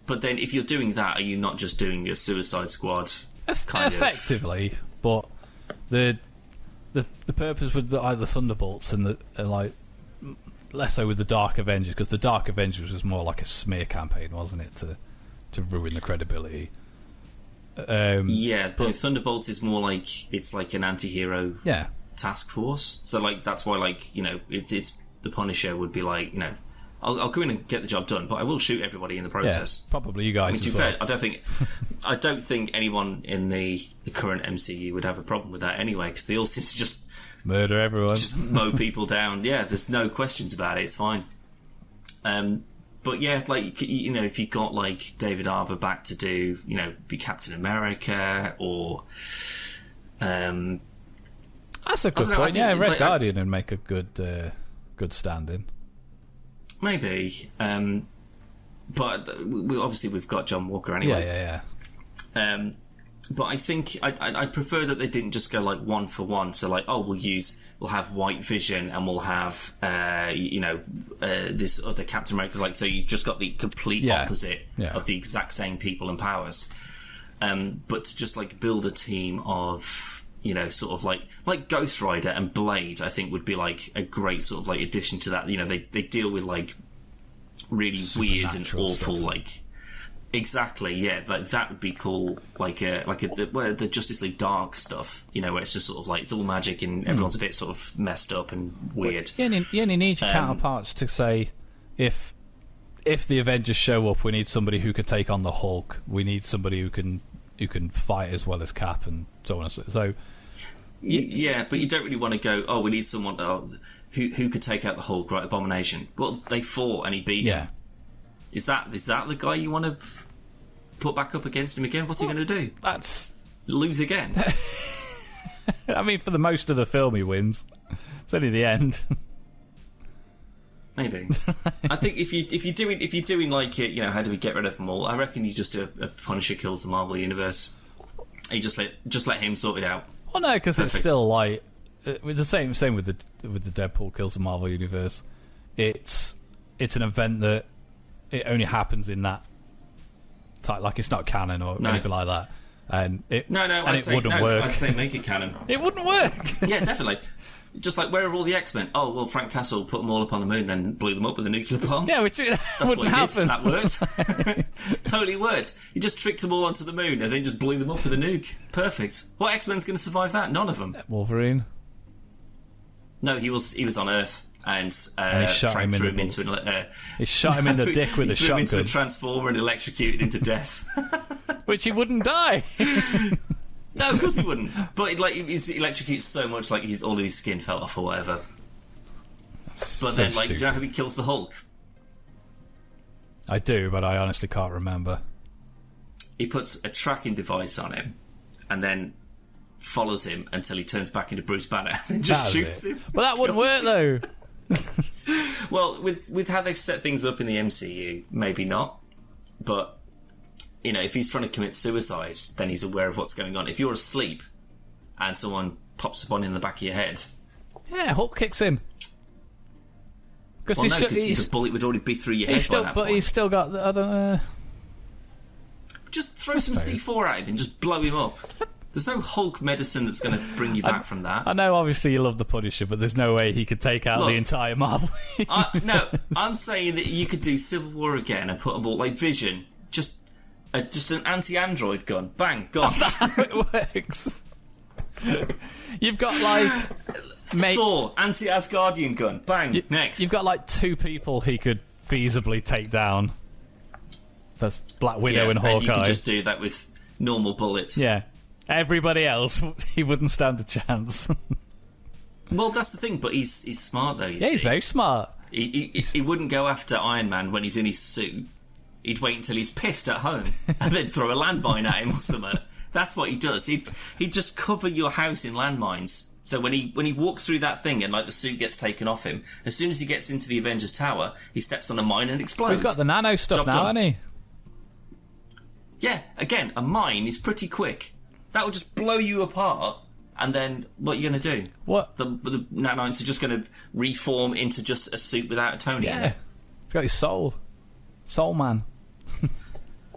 Speaker 2: But then if you're doing that, are you not just doing your Suicide Squad
Speaker 1: effectively, but the the purpose with the Thunderbolts and like less so with the Dark Avengers, because the Dark Avengers was more like a smear campaign, wasn't it, to ruin the credibility.
Speaker 2: The Thunderbolts is more like it's like an anti-hero task force. So like that's why like it's the Punisher would be like I'll go in and get the job done, but I will shoot everybody in the process.
Speaker 1: Yeah, probably you guys.
Speaker 2: To be fair, I don't think anyone in the current MCU would have a problem with that anyway, because they all seem to just
Speaker 1: murder everyone,
Speaker 2: just mow people down. Yeah, there's no questions about it. It's fine. But yeah, like if you got like David Harbour back to do be Captain America or
Speaker 1: that's a good point. Yeah, Red Guardian and make a good stand-in.
Speaker 2: Maybe, but we've got John Walker anyway.
Speaker 1: Yeah.
Speaker 2: But I think I prefer that they didn't just go like one for one. So like, we'll have White Vision and we'll have this other Captain America. Like, so you've just got the complete opposite of the exact same people and powers. But to just like build a team of sort of like Ghost Rider and Blade, I think would be like a great sort of like addition to that. They deal with like really weird and awful stuff. Like exactly, yeah. Like that would be cool. The Justice League Dark stuff, where it's just sort of like it's all magic and everyone's a bit sort of messed up and weird.
Speaker 1: You only need your counterparts to say if the Avengers show up, we need somebody who can take on the Hulk. We need somebody who can fight as well as Cap and so on and so.
Speaker 2: Yeah, but you don't really want to go, we need someone who could take out the Hulk, right? Abomination. Well, they fought and he beat him. Is that the guy you want to put back up against him again? What's he going to do? Lose again?
Speaker 1: I mean, for the most of the film, he wins. It's only the end.
Speaker 2: Maybe. I think if you're doing like how do we get rid of them all? I reckon you just do a Punisher kills the Marvel Universe. You just let him sort it out.
Speaker 1: Well, no, because it's still like with the same with the Deadpool kills the Marvel Universe. It's an event that it only happens in that type. Like it's not canon or anything like that. And it wouldn't work.
Speaker 2: I'd say make it canon.
Speaker 1: It wouldn't work.
Speaker 2: Yeah, definitely. Just like, where are all the X-Men? Oh, well, Frank Castle put them all up on the moon, then blew them up with a nuclear bomb.
Speaker 1: Yeah, which
Speaker 2: that's
Speaker 1: wouldn't
Speaker 2: what he
Speaker 1: happen.
Speaker 2: did. That worked. Totally worked. He just tricked them all onto the moon and then just blew them up with a nuke. Perfect. What X-Men's going to survive that? None of them.
Speaker 1: Wolverine.
Speaker 2: No, he was on Earth, and
Speaker 1: he shot
Speaker 2: Frank
Speaker 1: him
Speaker 2: threw
Speaker 1: in
Speaker 2: him into an.
Speaker 1: He shot him in the dick with a shotgun.
Speaker 2: He threw him into a transformer and electrocuted him to death.
Speaker 1: Which he wouldn't die.
Speaker 2: No, of course he wouldn't. But it electrocutes so much, like all of his skin fell off or whatever. But then, do you know how he kills the Hulk?
Speaker 1: I do, but I honestly can't remember.
Speaker 2: He puts a tracking device on him, and then follows him until he turns back into Bruce Banner, and then just shoots him.
Speaker 1: But that wouldn't work, though.
Speaker 2: Well, with how they've set things up in the MCU, maybe not. But if he's trying to commit suicide, then he's aware of what's going on. If you're asleep and someone pops up on in the back of your head,
Speaker 1: Hulk kicks in.
Speaker 2: Because the bullet would already be through your head by that point.
Speaker 1: He's still got the
Speaker 2: Just throw some C4 at him and just blow him up. There's no Hulk medicine that's going to bring you back from that.
Speaker 1: I know, obviously, you love the Punisher, but there's no way he could take out the entire Marvel.
Speaker 2: No, I'm saying that you could do Civil War again and put them all like Vision. Just an anti-android gun. Bang, gone.
Speaker 1: That's how it works. You've got
Speaker 2: Thor, anti-Asgardian gun. Bang, next.
Speaker 1: You've got two people he could feasibly take down. That's Black Widow and Hawkeye.
Speaker 2: And you could just do that with normal bullets.
Speaker 1: Yeah. Everybody else, he wouldn't stand a chance.
Speaker 2: Well, that's the thing, but he's smart though.
Speaker 1: He's very smart.
Speaker 2: He wouldn't go after Iron Man when he's in his suit. He'd wait until he's pissed at home and then throw a landmine at him or something. That's what he does. He'd just cover your house in landmines. So when he walks through that thing and the suit gets taken off him, as soon as he gets into the Avengers Tower, he steps on a mine and explodes.
Speaker 1: He's got the nano stuff now, hasn't he?
Speaker 2: Yeah, again, a mine is pretty quick. That will just blow you apart, and then what are you going to do?
Speaker 1: What?
Speaker 2: The nanites are just going to reform into just a suit without a Tony in it.
Speaker 1: He's got his soul. Soul man.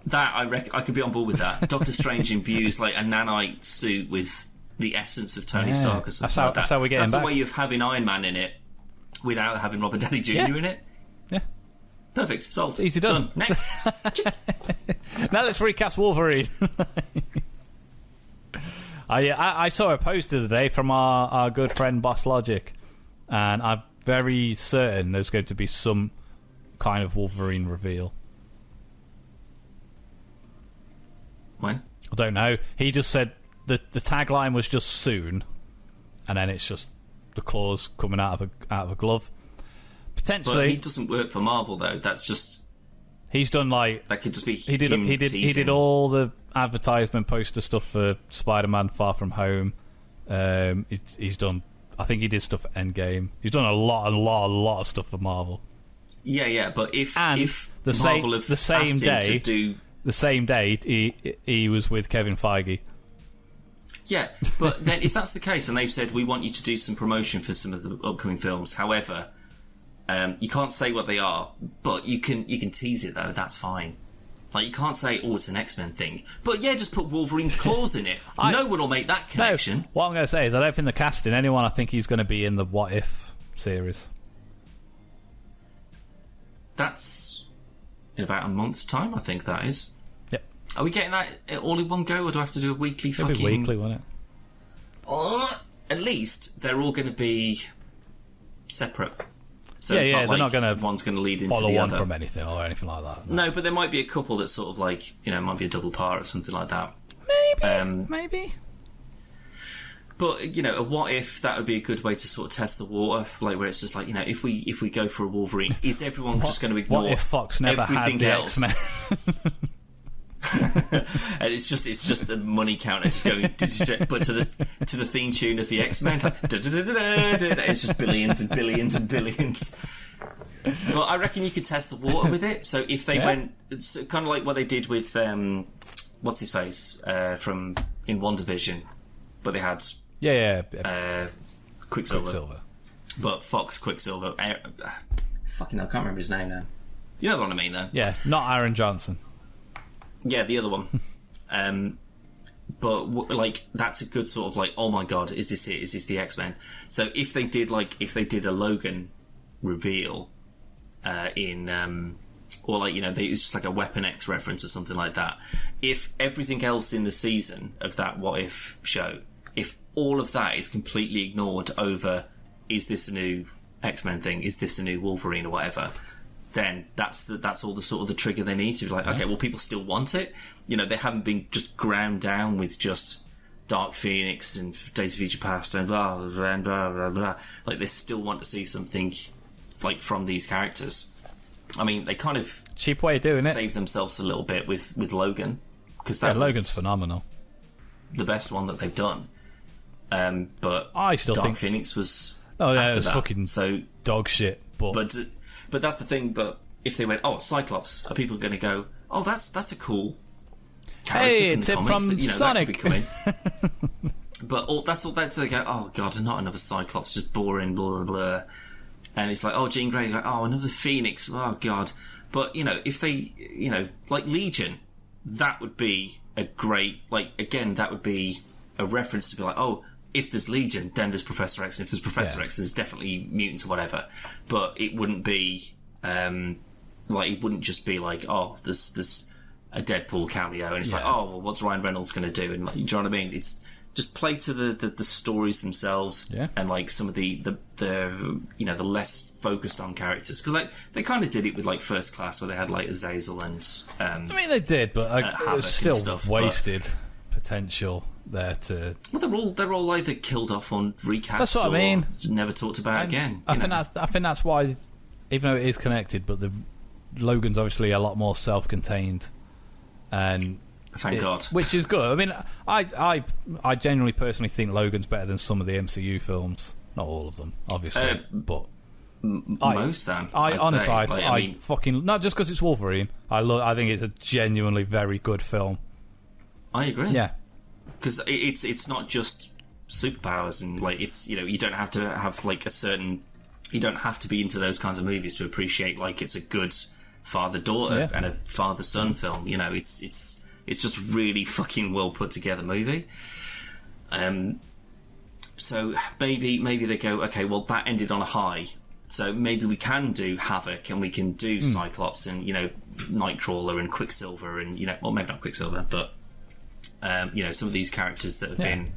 Speaker 2: That, I could be on board with that. Doctor Strange imbues a nanite suit with the essence of Tony Stark or something like that.
Speaker 1: That's how we get him back.
Speaker 2: That's the way of having Iron Man in it without having Robert Downey Jr. in it.
Speaker 1: Yeah.
Speaker 2: Perfect. Solved.
Speaker 1: Easy done.
Speaker 2: Next.
Speaker 1: Now let's recast Wolverine. I saw a post the other day from our good friend Boss Logic, and I'm very certain there's going to be some kind of Wolverine reveal.
Speaker 2: When?
Speaker 1: I don't know. He just said the tagline was just soon, and then it's just the claws coming out of a glove. Potentially,
Speaker 2: but he doesn't work for Marvel though. That's just
Speaker 1: he's done like
Speaker 2: that could just be
Speaker 1: he did all the advertisement poster stuff for Spider-Man Far From Home. He's done. I think he did stuff for Endgame. He's done a lot of stuff for Marvel.
Speaker 2: Yeah. But if
Speaker 1: the
Speaker 2: Marvel have
Speaker 1: same
Speaker 2: asked him
Speaker 1: day
Speaker 2: to do
Speaker 1: the same day he was with Kevin Feige.
Speaker 2: Yeah, but then if that's the case, and they've said we want you to do some promotion for some of the upcoming films, however, you can't say what they are, but you can tease it though. That's fine. Like you can't say, oh, it's an X-Men thing, but yeah, just put Wolverine's claws in it. No one will make that connection.
Speaker 1: No, what I'm going to say is I don't think they're casting anyone. I think he's going to be in the What If series.
Speaker 2: That's in about a month's time, I think that is.
Speaker 1: Yep.
Speaker 2: Are we getting that all in one go, or do I have to do a weekly
Speaker 1: It'll
Speaker 2: fucking...
Speaker 1: be weekly, won't it?
Speaker 2: At least they're all going to be separate. So
Speaker 1: yeah,
Speaker 2: it's
Speaker 1: they're not going to
Speaker 2: one's going to lead into
Speaker 1: follow
Speaker 2: the
Speaker 1: one
Speaker 2: other
Speaker 1: from anything or anything like that.
Speaker 2: No, but there might be a couple that sort of like, might be a double part or something like that.
Speaker 1: Maybe.
Speaker 2: But a what if, that would be a good way to sort of test the water, like where it's just like, if we go for a Wolverine, is everyone just going to ignore
Speaker 1: what if Fox never had the
Speaker 2: else?
Speaker 1: X-Men?
Speaker 2: And it's just the money counter just going, but to the theme tune of the X-Men, it's just billions and billions and billions. But I reckon you could test the water with it. So if they went, it's kind of like what they did with what's his face from in WandaVision, but they had Quicksilver. But Fox Quicksilver, fucking hell, I can't remember his name now. You know what I mean, though.
Speaker 1: Yeah, not Aaron Johnson.
Speaker 2: Yeah, the other one. But that's a good sort of like, oh my god, is this it? Is this the X-Men? So if they did a Logan reveal or they used just like a Weapon X reference or something like that. If everything else in the season of that What If show, if all of that is completely ignored over, is this a new X-Men thing? Is this a new Wolverine or whatever? Then that's all the sort of the trigger they need to be like, okay, well, people still want it. They haven't been just ground down with just Dark Phoenix and Days of Future Past and blah blah blah blah blah. Like they still want to see something like from these characters. I mean, they kind of
Speaker 1: cheap way of doing it.
Speaker 2: Saved themselves a little bit with Logan, because that
Speaker 1: Logan's phenomenal.
Speaker 2: The best one that they've done. But
Speaker 1: I still
Speaker 2: Dark
Speaker 1: think
Speaker 2: Phoenix was
Speaker 1: it was fucking
Speaker 2: so
Speaker 1: dog shit.
Speaker 2: But that's the thing. But if they went, Cyclops, are people going to go, oh, that's a cool character
Speaker 1: it's
Speaker 2: from the comics
Speaker 1: from
Speaker 2: that,
Speaker 1: Sonic.
Speaker 2: That could be coming. But that's all. That's they go, oh god, not another Cyclops, just boring, blah blah blah. And it's like, oh, Jean Grey, like, oh, another Phoenix, oh god. But if they, like Legion, that would be a great, like, again, that would be a reference to be like, oh, if there's Legion, then there's Professor X, and if there's Professor X, there's definitely mutants or whatever. But it wouldn't be, it wouldn't just be like, oh, there's a Deadpool cameo, and it's like, oh, well, what's Ryan Reynolds going to do? And like, do you know what I mean? It's just play to the stories themselves, and like some of the less focused on characters, because like they kind of did it with like First Class, where they had like Azazel and
Speaker 1: I mean they did, but it was still wasted potential there to.
Speaker 2: Well, they're all either killed off on recast.
Speaker 1: That's what I mean.
Speaker 2: Never talked about again.
Speaker 1: I think that's why, even though it is connected, but the Logan's obviously a lot more self-contained, and.
Speaker 2: Thank God.
Speaker 1: Which is good. I mean, I genuinely personally think Logan's better than some of the MCU films. Not all of them, obviously, but
Speaker 2: most. Then
Speaker 1: honestly,
Speaker 2: I mean,
Speaker 1: fucking not just because it's Wolverine. I think it's a genuinely very good film.
Speaker 2: I agree.
Speaker 1: Yeah,
Speaker 2: because it's not just superpowers, and like it's you don't have to have like a certain. You don't have to be into those kinds of movies to appreciate like it's a good father-daughter and a father-son film. It's just really fucking well put together movie. So maybe they go, okay, well that ended on a high, so maybe we can do Havoc and we can do Cyclops and Nightcrawler and Quicksilver and well, maybe not Quicksilver, but some of these characters that have been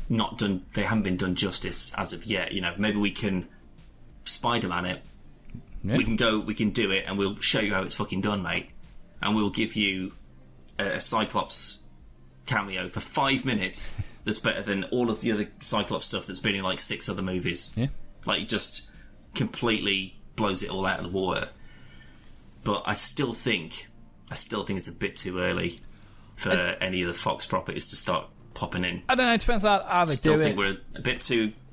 Speaker 2: not done, they haven't been done justice as of yet. Maybe we can Spider-Man it. Yeah. We can do it, and we'll show you how it's fucking done, mate. And we'll give you a Cyclops cameo for 5 minutes that's better than all of the other Cyclops stuff that's been in like 6 other movies.
Speaker 1: Yeah.
Speaker 2: Like, just completely blows it all out of the water. But I still think it's a bit too early for any of the Fox properties to start popping in.
Speaker 1: I don't know, it depends how they do it.
Speaker 2: Still think we're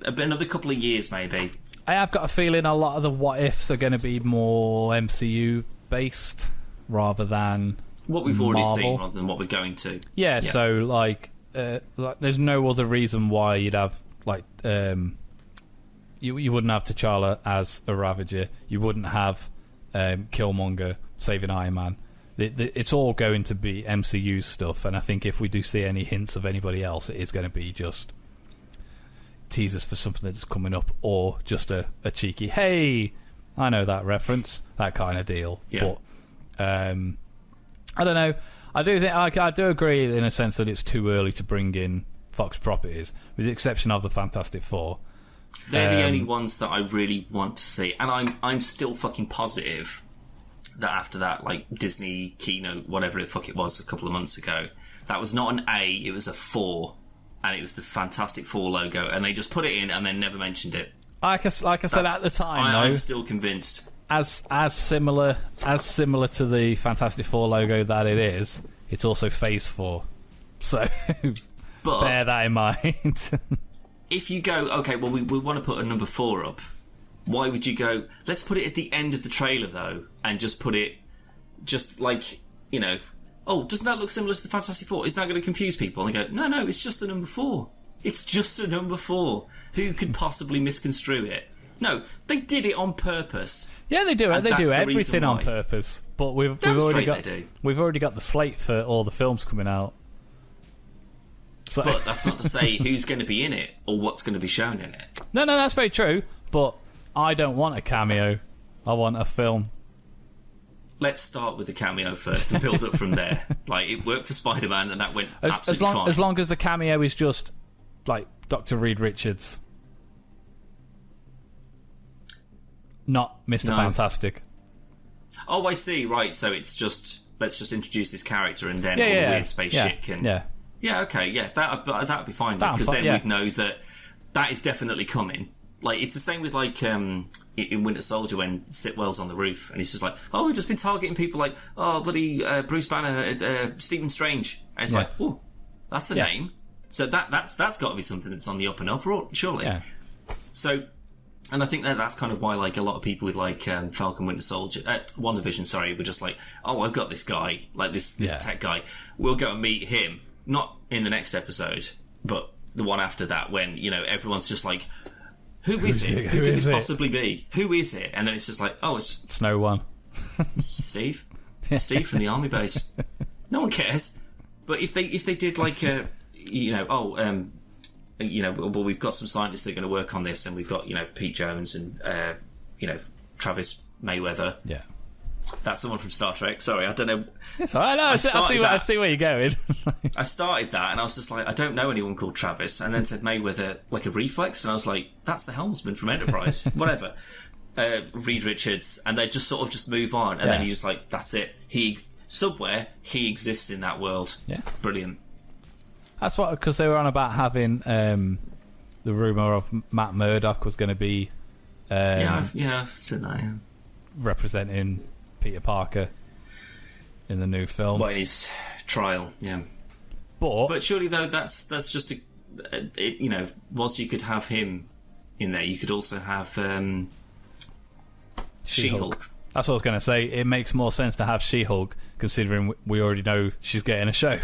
Speaker 2: another couple of years maybe.
Speaker 1: I have got a feeling a lot of the what ifs are going to be more MCU based rather than
Speaker 2: what we've already
Speaker 1: Marvel.
Speaker 2: seen rather than what we're going to.
Speaker 1: Yeah. So like there's no other reason why you'd have like you wouldn't have T'Challa as a Ravager. You wouldn't have Killmonger saving Iron Man. It's all going to be MCU stuff, and I think if we do see any hints of anybody else, it is going to be just teasers for something that's coming up, or just a cheeky, hey, I know that reference, that kind of deal.
Speaker 2: Yeah.
Speaker 1: But I don't know. I do think I do agree in a sense that it's too early to bring in Fox properties, with the exception of the Fantastic Four.
Speaker 2: They're the only ones that I really want to see, and I'm still fucking positive that after that, like, Disney keynote, whatever the fuck it was a couple of months ago, that was not an A, it was a 4, and it was the Fantastic Four logo, and they just put it in and then never mentioned it.
Speaker 1: Like I said at the time,
Speaker 2: I'm still convinced.
Speaker 1: As similar to the Fantastic Four logo that it is, it's also Phase 4. So bear that in mind.
Speaker 2: If you go, okay, well, we want to put a number 4 up, why would you go, let's put it at the end of the trailer, though, and just put it, just like, oh, doesn't that look similar to the Fantastic Four? Isn't that going to confuse people? And they go, no, it's just the number 4. It's just a number 4. Who could possibly misconstrue it? No, they did it on purpose.
Speaker 1: Yeah, they do. They do everything on purpose. But we've already got the slate for all the films coming out. So.
Speaker 2: But that's not to say who's going to be in it or what's going to be shown in it.
Speaker 1: No, that's very true. But I don't want a cameo. I want a film.
Speaker 2: Let's start with the cameo first and build up from there. Like, it worked for Spider-Man and that went absolutely fine.
Speaker 1: As long as the cameo is just, like, Dr. Reed Richards. Not Mr. Fantastic.
Speaker 2: Oh, I see. Right, so it's just, let's just introduce this character and then all the weird space shit can... Yeah, okay, yeah, that'd be fine. Because then we'd know that is definitely coming. Like, it's the same with, like, in Winter Soldier when Sitwell's on the roof and he's just like, oh, we've just been targeting people like, oh, bloody Bruce Banner, Stephen Strange. And it's like, oh, that's a name. So that's got to be something that's on the up and up, surely. Yeah. So, and I think that's kind of why, like, a lot of people with, like, Falcon Winter Soldier, WandaVision, were just like, oh, I've got this guy, like this tech guy. We'll go and meet him. Not in the next episode, but the one after that when, everyone's just like, Who is it? Who could this possibly be? Who is it? And then it's just like, oh, it's
Speaker 1: no one.
Speaker 2: It's Steve. Steve from the army base. No one cares. But if they did like well, we've got some scientists that are going to work on this, and we've got Pete Jones and Travis Mayweather.
Speaker 1: Yeah.
Speaker 2: That's someone from Star Trek. Sorry, I don't know.
Speaker 1: It's all right. I see where you're going.
Speaker 2: I started that, and I was just like, I don't know anyone called Travis. And then said Mayweather, like a reflex, and I was like, that's the helmsman from Enterprise. Whatever. Reed Richards, and they just sort of just move on, and then he's like, that's it. He exists in that world. Yeah, brilliant.
Speaker 1: That's what, because they were on about having the rumor of Matt Murdock was going to be.
Speaker 2: I've said that. Yeah.
Speaker 1: Representing Peter Parker in the new film.
Speaker 2: Well, in his trial, yeah. But surely, though, that's just whilst you could have him in there, you could also have She-Hulk.
Speaker 1: That's what I was going to say. It makes more sense to have She-Hulk, considering we already know she's getting a show.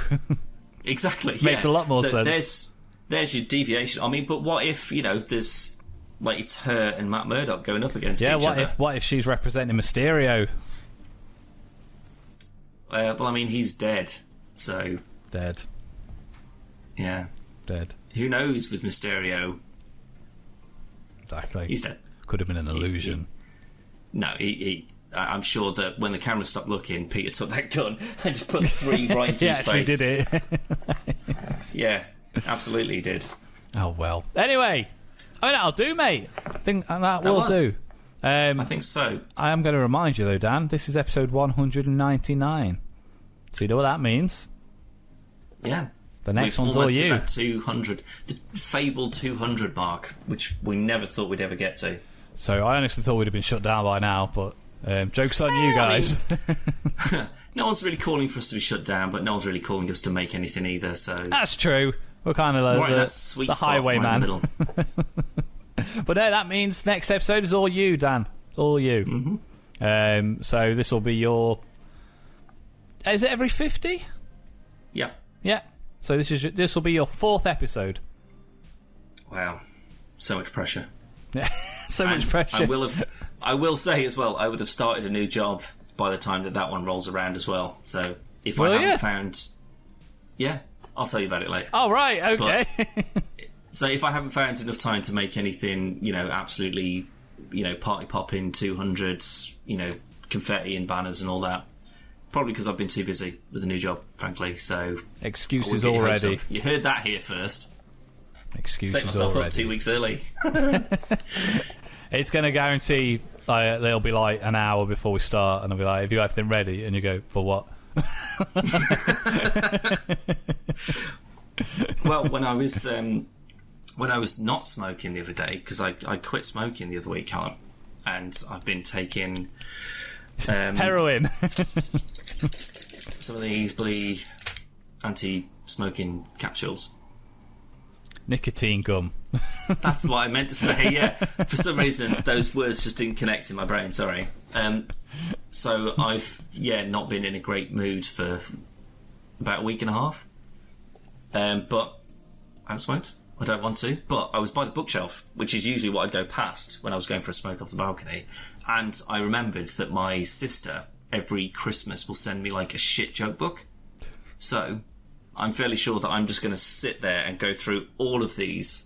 Speaker 2: Exactly.
Speaker 1: Makes a lot more sense.
Speaker 2: There's your deviation. I mean, but what if, there's... like, it's her and Matt Murdock going up against each other.
Speaker 1: What if she's representing Mysterio?
Speaker 2: Well, I mean, he's dead, so...
Speaker 1: Dead.
Speaker 2: Yeah.
Speaker 1: Dead.
Speaker 2: Who knows with Mysterio?
Speaker 1: Exactly.
Speaker 2: He's dead.
Speaker 1: Could have been an illusion.
Speaker 2: I'm sure that when the camera stopped looking, Peter took that gun and just put 3 right into his face.
Speaker 1: He did it.
Speaker 2: Yeah, absolutely did.
Speaker 1: Oh, well. Anyway, I mean, that'll do, mate. I think that will do.
Speaker 2: I think so.
Speaker 1: I am going to remind you, though, Dan, this is episode 199. So you know what that means?
Speaker 2: Yeah.
Speaker 1: The next one's all you.
Speaker 2: That 200, the fabled 200 mark, which we never thought we'd ever get to.
Speaker 1: So I honestly thought we'd have been shut down by now, but joke's on you guys.
Speaker 2: I mean, no one's really calling for us to be shut down, but no one's really calling us to make anything either. So
Speaker 1: that's true. We're kind of like the highwayman. But no, that means next episode is all you, Dan. All you.
Speaker 2: Mm-hmm.
Speaker 1: So this will be your... Is it every 50?
Speaker 2: Yeah.
Speaker 1: Yeah. So this will be your 4th episode.
Speaker 2: Wow. So much pressure.
Speaker 1: Yeah. So much pressure.
Speaker 2: I will say as well, I would have started a new job by the time that one rolls around as well. So if I haven't found... Yeah, I'll tell you about it later.
Speaker 1: Oh, right, okay.
Speaker 2: So if I haven't found enough time to make anything, absolutely, party popping, 200s, confetti and banners and all that, probably because I've been too busy with a new job, frankly. So
Speaker 1: excuses already.
Speaker 2: You heard that here first.
Speaker 1: Excuses
Speaker 2: Set myself
Speaker 1: already.
Speaker 2: Up 2 weeks early.
Speaker 1: It's going to guarantee there'll be like an hour before we start, and I'll be like, "Have you got everything ready?" And you go, "For what?"
Speaker 2: Well, when I was not smoking the other day, because I quit smoking the other week, Callum, and I've been taking
Speaker 1: heroin.
Speaker 2: Some of these bloody anti-smoking capsules.
Speaker 1: Nicotine gum.
Speaker 2: That's what I meant to say, yeah. For some reason, those words just didn't connect in my brain, sorry. So I've, not been in a great mood for about a week and a half. But I haven't smoked. I don't want to. But I was by the bookshelf, which is usually what I'd go past when I was going for a smoke off the balcony. And I remembered that my sister, every Christmas, will send me like a shit joke book. So I'm fairly sure that I'm just going to sit there and go through all of these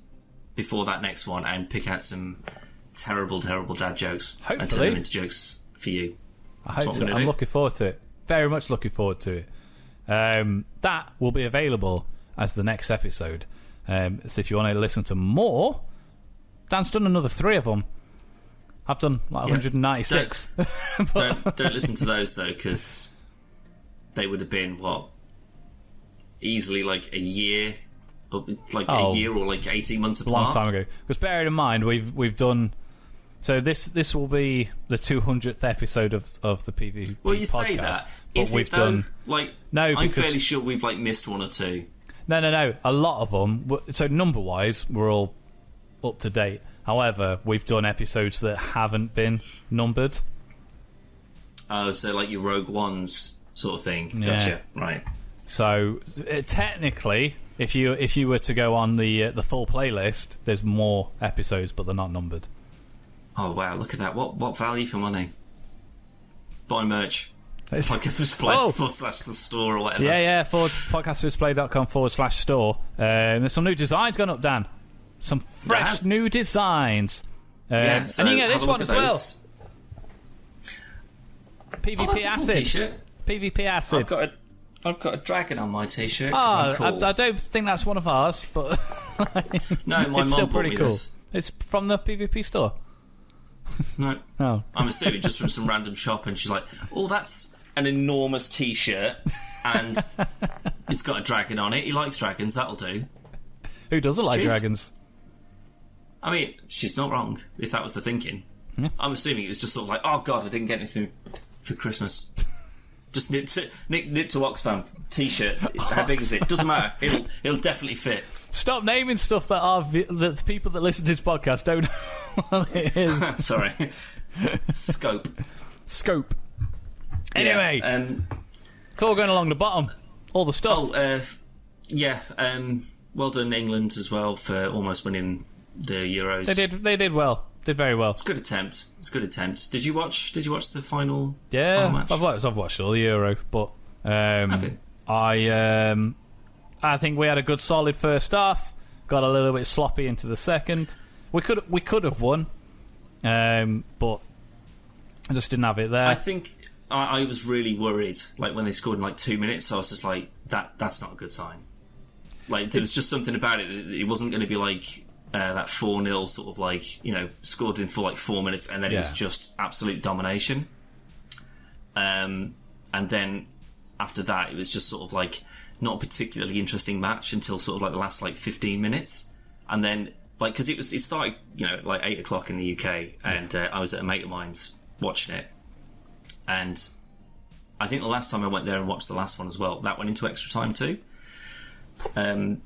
Speaker 2: before that next one and pick out some terrible, terrible dad jokes.
Speaker 1: Hopefully.
Speaker 2: And turn them into jokes for you.
Speaker 1: I hope so. I'm looking forward to it. Very much looking forward to it. That will be available as the next episode. So if you want to listen to more, Dan's done another 3 of them. I've done like 196.
Speaker 2: Don't listen to those though, because they would have been easily like a year, a year or like 18 months apart.
Speaker 1: A long time ago. Because bearing in mind, we've done. So this will be the 200th episode of the PvP
Speaker 2: Well, you
Speaker 1: podcast,
Speaker 2: say that.
Speaker 1: But
Speaker 2: Is
Speaker 1: we've
Speaker 2: it though?
Speaker 1: done.
Speaker 2: I'm fairly sure we've missed 1 or 2.
Speaker 1: No. A lot of them. So number-wise, we're all up to date. However, we've done episodes that haven't been numbered.
Speaker 2: Oh, so like your Rogue Ones sort of thing. Gotcha. Right.
Speaker 1: So technically, if you were to go on the full playlist, there's more episodes, but they're not numbered.
Speaker 2: Oh wow! Look at that. What value for money? Buy merch. It's like if it's /the store or whatever.
Speaker 1: Yeah. podcastdisplay.com/store. There's some new designs gone up, Dan. Some fresh new designs.
Speaker 2: So
Speaker 1: and you can get this one as well. PvP Acid.
Speaker 2: Cool
Speaker 1: PvP Acid.
Speaker 2: I've got a dragon on my t-shirt.
Speaker 1: I don't think that's one of ours, but
Speaker 2: no, my
Speaker 1: it's
Speaker 2: mum
Speaker 1: still pretty cool.
Speaker 2: This.
Speaker 1: It's from the PvP store.
Speaker 2: No.
Speaker 1: Oh.
Speaker 2: I'm assuming just from some random shop, and she's like, "Oh, that's an enormous t-shirt, and it's got a dragon on it. He likes dragons. That'll do."
Speaker 1: Who doesn't like dragons?
Speaker 2: I mean, she's not wrong, if that was the thinking.
Speaker 1: Yeah.
Speaker 2: I'm assuming it was just sort of like, oh god, I didn't get anything for Christmas. Just knit to Oxfam t-shirt. How big is it? Doesn't matter. It'll definitely fit.
Speaker 1: Stop naming stuff that the people that listen to this podcast don't know what it is.
Speaker 2: Sorry. Scope.
Speaker 1: Anyway, it's all going along the bottom. All the stuff.
Speaker 2: Well done, England, as well, for almost winning the Euros.
Speaker 1: They did well. Did very well.
Speaker 2: It's a good attempt. Did you watch the final?
Speaker 1: Yeah,
Speaker 2: final match?
Speaker 1: I've watched all the Euro, but I I think we had a good solid first half. Got a little bit sloppy into the second. We could have won, but I just didn't have it there.
Speaker 2: I think I was really worried, like when they scored in like 2 minutes. So I was just like, that's not a good sign. Like there was just something about it. It wasn't going to be like that 4-0 sort of like, you know, scored in for like 4 minutes and then it was just absolute domination. And then after that, it was just sort of like not a particularly interesting match until sort of like the last like 15 minutes, and then like because it started, you know, like 8 o'clock in the UK, and I was at a mate of mine's watching it, and I think the last time I went there and watched the last one as well, that went into extra time too, and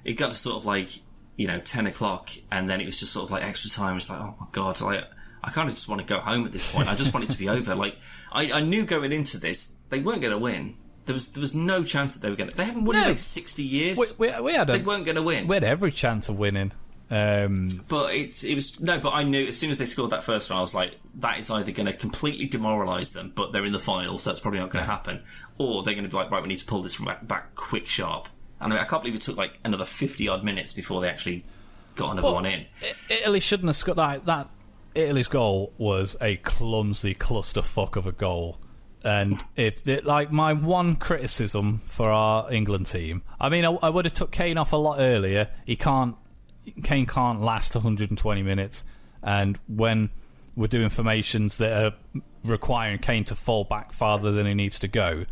Speaker 2: it got to sort of like, you know, 10 o'clock, and then it was just sort of like extra time. It's like, oh my god, like I kind of just want to go home at this point. I just want it to be over. Like I knew going into this they weren't going to win. There was no chance that they were going to. They haven't won in like 60 years.
Speaker 1: We had
Speaker 2: they weren't going to win.
Speaker 1: We had every chance of winning.
Speaker 2: But it was no. But I knew as soon as they scored that first one, I was like, that is either going to completely demoralise them, but they're in the final, so that's probably not going to happen, or they're going to be like, right, we need to pull this from back quick, sharp. And I can't believe it took like another 50-odd minutes before they actually got another one in.
Speaker 1: Italy shouldn't have scored that. Italy's goal was a clumsy clusterfuck of a goal. And like my one criticism for our England team, I mean, I would have took Kane off a lot earlier. Kane can't last 120 minutes, and when we're doing formations that are requiring Kane to fall back farther than he needs to go,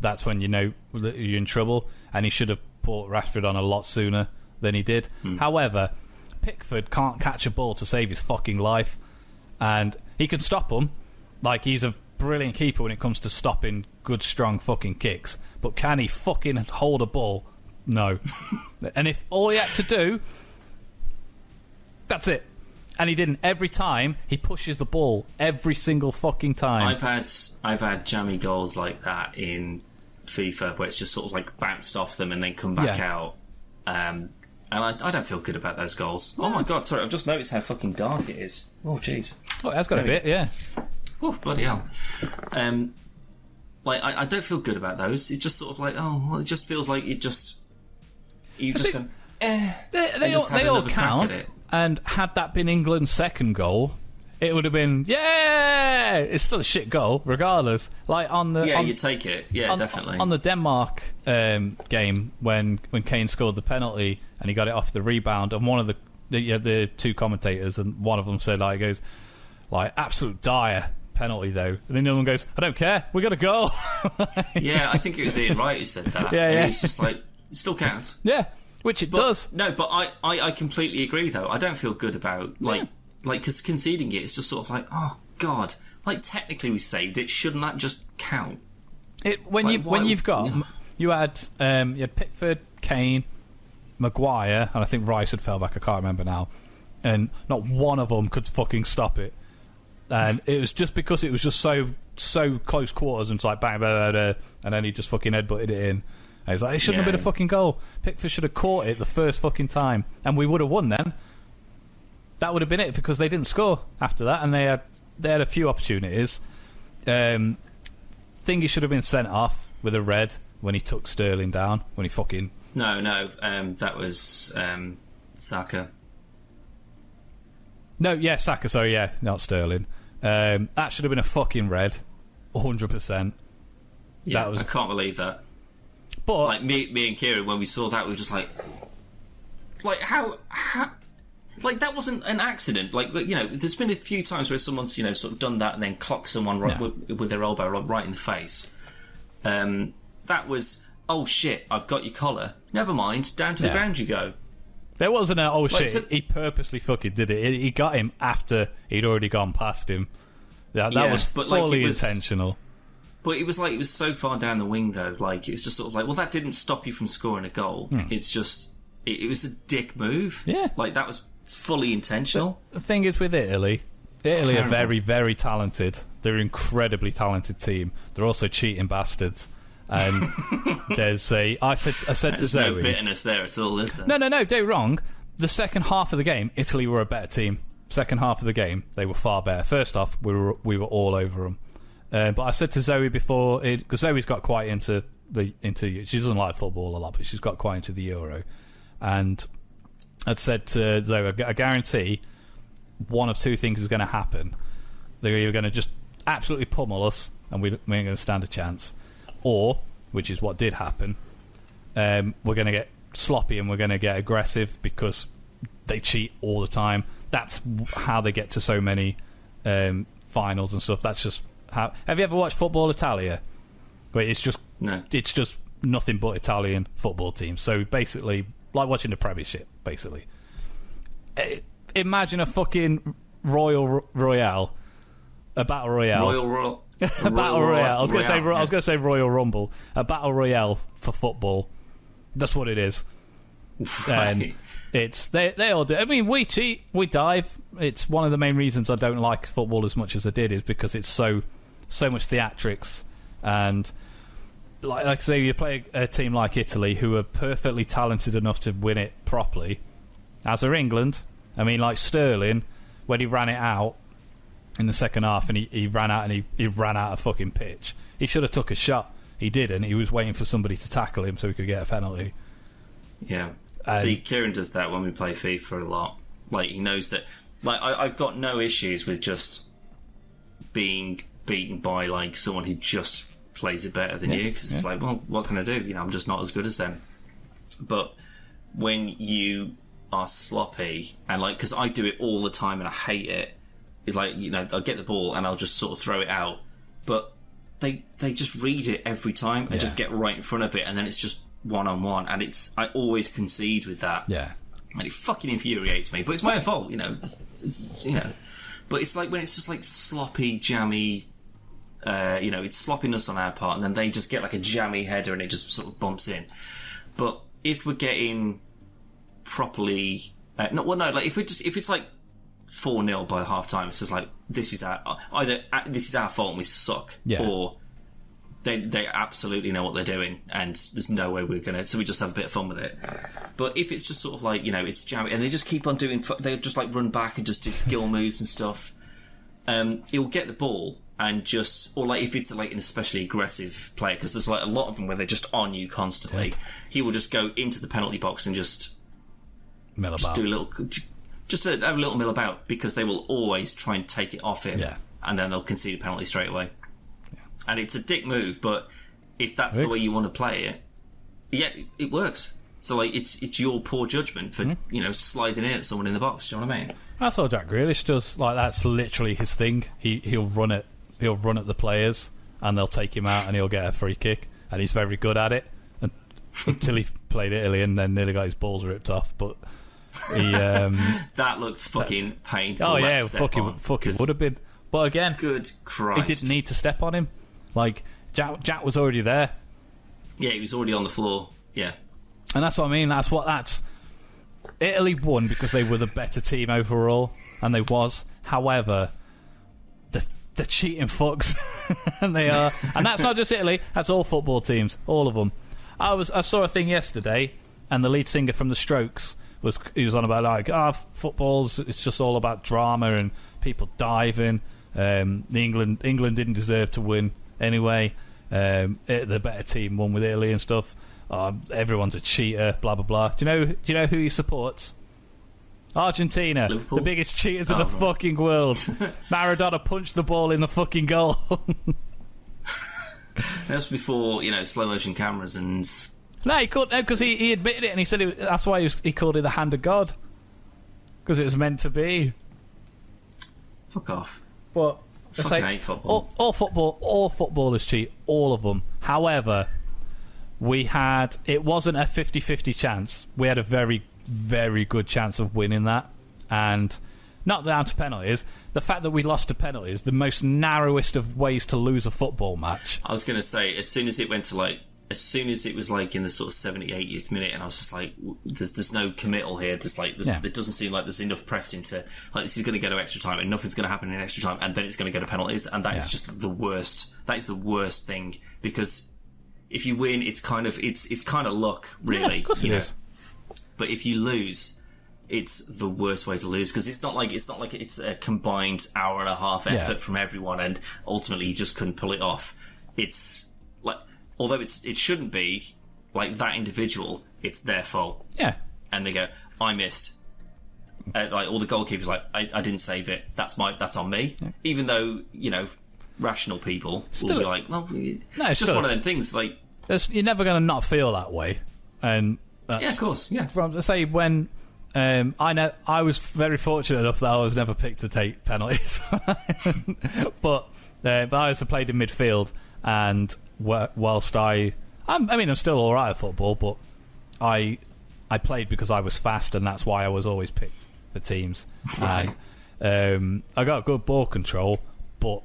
Speaker 1: that's when you know that you're in trouble. And he should have put Rashford on a lot sooner than he did. However, Pickford can't catch a ball to save his fucking life, and he can stop him. Like, he's a brilliant keeper when it comes to stopping good, strong fucking kicks. But can he fucking hold a ball? No. And if all he had to do, that's it. And he didn't. Every time he pushes the ball, every single fucking time.
Speaker 2: I've had jammy goals like that in FIFA where it's just sort of like bounced off them and then come back out. And I don't feel good about those goals. Oh my god, sorry, I've just noticed how fucking dark it is. Oh jeez.
Speaker 1: Oh, it has got a bit, yeah.
Speaker 2: Oh, bloody hell. Like, I don't feel good about those. It's just sort of like, oh, well, it just feels like you just go,
Speaker 1: They all count. And had that been England's second goal, it would have been, yeah! It's still a shit goal, regardless. Like
Speaker 2: you take it. Yeah, definitely.
Speaker 1: On the Denmark game, when Kane scored the penalty and he got it off the rebound, and one of the two commentators, and one of them said, like, goes, like, absolute dire penalty though, and then the other one goes, I don't care, we got to go.
Speaker 2: Yeah, I think it was Ian Wright who said that. And he's just like, it still counts.
Speaker 1: Yeah, which it does.
Speaker 2: No, but I completely agree though. I don't feel good about because conceding it's just sort of like, oh god, like technically we saved it, shouldn't that just count?
Speaker 1: When you've got you had Pickford, Kane, Maguire, and I think Rice had fell back, I can't remember now, and not one of them could fucking stop it. And it was just because it was just so close quarters, and it's like bang, bang, bang, bang, and then he just fucking headbutted it in. And he's like, it shouldn't have been a fucking goal. Pickford should have caught it the first fucking time, and we would have won then. That would have been it, because they didn't score after that, and they had a few opportunities. Think he should have been sent off with a red when he took Sterling down, when he fucking...
Speaker 2: No, that was Saka.
Speaker 1: No, yeah, Saka, sorry, yeah, not Sterling. That should have been a fucking red, 100%.
Speaker 2: Yeah, I can't believe that.
Speaker 1: But
Speaker 2: like me and Kieran, when we saw that, we were just like how like that wasn't an accident. Like, you know, there's been a few times where someone's, you know, sort of done that and then clocked someone with their elbow right in the face. That was, oh shit, I've got your collar. Never mind, down to the ground you go.
Speaker 1: There wasn't an oh shit. He purposely fucking did it. He got him after he'd already gone past him. That was fully intentional.
Speaker 2: But it was like, it was so far down the wing though. Like, it's just sort of like, well, that didn't stop you from scoring a goal. It's just, it was a dick move.
Speaker 1: Yeah,
Speaker 2: like that was fully intentional.
Speaker 1: The thing is with Italy are very, very talented. They're an incredibly talented team. They're also cheating bastards. And there's I said to Zoe,
Speaker 2: no bitterness there at all, is there?
Speaker 1: No, don't get me wrong. The second half of the game, Italy were a better team. Second half of the game, they were far better. First half, we were all over them. But I said to Zoe before, because Zoe's got quite into She doesn't like football a lot, but she's got quite into the Euro. And I'd said to Zoe, I guarantee one of two things is going to happen. They're either going to just absolutely pummel us, and we ain't going to stand a chance, or, which is what did happen, we're going to get sloppy and we're going to get aggressive because they cheat all the time. That's how they get to so many finals and stuff. That's just how. Have you ever watched Football Italia? Wait, it's just nothing but Italian football teams. So basically, like watching the Premiership. Basically, imagine a fucking Royale, a battle royale, a battle royale. I was going to say Royal Rumble, a battle royale for football. That's what it is. And it's they all do. I mean, we cheat, we dive. It's one of the main reasons I don't like football as much as I did, is because it's so much theatrics. And like I say, you play a team like Italy, who are perfectly talented enough to win it properly, as are England. I mean, like Sterling, when he ran it out in the second half, and he ran out and he ran out of fucking pitch. He should have took a shot. He didn't. He was waiting for somebody to tackle him so he could get a penalty.
Speaker 2: Yeah. See, Kieran does that when we play FIFA a lot. Like, he knows that. Like, I've got no issues with just being beaten by like someone who just plays it better than you, because it's like, well, what can I do? You know, I'm just not as good as them. But when you are sloppy, and like, because I do it all the time and I hate it. It's like, you know, I'll get the ball and I'll just sort of throw it out, but they just read it every time and just get right in front of it, and then it's just one-on-one, and I always concede with that.
Speaker 1: Yeah.
Speaker 2: And it fucking infuriates me, but it's my own fault, you know. But it's like when it's just like sloppy, jammy, you know, it's sloppiness on our part, and then they just get like a jammy header and it just sort of bumps in. But if we're getting properly, like if it's like 4-0 by half time, it's just like, this is our fault and we suck, or they absolutely know what they're doing and there's no way we're gonna, so we just have a bit of fun with it. But if it's just sort of like, you know, it's jammy and they just keep on doing, they just like run back and just do skill moves and stuff, he'll get the ball and just, or like if it's like an especially aggressive player, because there's like a lot of them where they're just on you constantly, he will just go into the penalty box and just
Speaker 1: mill about,
Speaker 2: do a little, just have a little mill about, because they will always try and take it off him, and then they'll concede a penalty straight away. And it's a dick move, but if that's the way you want to play it, it works. So like, it's your poor judgment for you know, sliding in at someone in the box. Do you know what I mean? That's
Speaker 1: all Jack Grealish does. Like, that's literally his thing. He'll run at the players, and they'll take him out, and he'll get a free kick, and he's very good at it. Until he played Italy, and then nearly got his balls ripped off, but. He,
Speaker 2: that looked fucking painful. Oh yeah,
Speaker 1: fucking would have been. But again,
Speaker 2: good Christ,
Speaker 1: he didn't need to step on him. Like, Jack was already there.
Speaker 2: Yeah, he was already on the floor. Yeah,
Speaker 1: and that's what I mean. That's Italy won because they were the better team overall, and they was. However, the cheating fucks, and they are, and that's not just Italy. That's all football teams, all of them. I saw a thing yesterday, and the lead singer from The Strokes. He was on about like, football's, it's just all about drama and people diving. England didn't deserve to win anyway. The better team won with Italy and stuff. Everyone's a cheater. Blah blah blah. Do you know who he supports? Argentina, Liverpool? The biggest cheaters in the fucking world. Maradona punched the ball in the fucking goal.
Speaker 2: That's before, you know, slow motion cameras and.
Speaker 1: No, he couldn't, because he admitted it, and he said that's why he called it the hand of God, because it was meant to be.
Speaker 2: Fuck off.
Speaker 1: But
Speaker 2: fucking hate football.
Speaker 1: All footballers cheat, all of them. However, it wasn't a 50-50 chance. We had a very, very good chance of winning that, and not down to penalties. The fact that we lost to penalties, the most narrowest of ways to lose a football match.
Speaker 2: I was going to say, as soon as it was like in the sort of 78th minute, and I was just like, there's no committal here. It doesn't seem like there's enough pressing to, like, this is going to go to extra time and nothing's going to happen in extra time, and then it's going to go to penalties, and that is just the worst. That is the worst thing, because if you win, it's kind of luck, really.
Speaker 1: Of course it is.
Speaker 2: But if you lose, it's the worst way to lose, because it's not like it's a combined hour and a half effort from everyone, and ultimately you just couldn't pull it off. It's like, although it shouldn't be, like, that individual, it's their fault.
Speaker 1: Yeah.
Speaker 2: And they go, I missed. Like, all the goalkeepers, like, I didn't save it. That's on me. Yeah. Even though, rational people will be like, well, it's just one of them things. Like,
Speaker 1: you're never going to not feel that way. And
Speaker 2: yeah, of course, yeah.
Speaker 1: From say when I was very fortunate enough that I was never picked to take penalties, but I also played in midfield, and whilst I'm still all right at football, but I played because I was fast, and that's why I was always picked for teams.
Speaker 2: Right.
Speaker 1: And, I got good ball control, but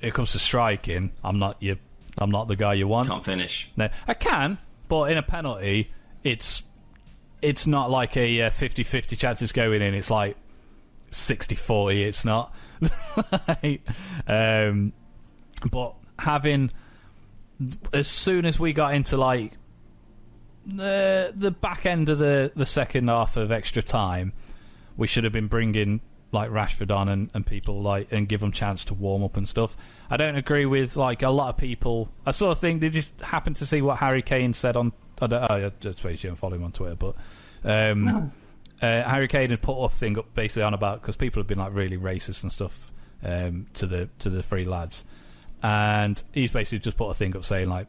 Speaker 1: it comes to striking, I'm not the guy you want.
Speaker 2: Can't finish.
Speaker 1: No, I can, but in a penalty, it's not like a 50-50 chance it's going in. It's like 60-40. It's not. But having, as soon as we got into like the back end of the second half of extra time, we should have been bringing like Rashford on and people like and give them chance to warm up and stuff. I don't agree with like a lot of people. I sort of think, did you happen to see what Harry Kane said on? I suppose you don't follow him on Twitter, but
Speaker 2: no.
Speaker 1: Harry Kane had put a thing up basically on about, because people have been like really racist and stuff to the three lads, and he's basically just put a thing up saying like,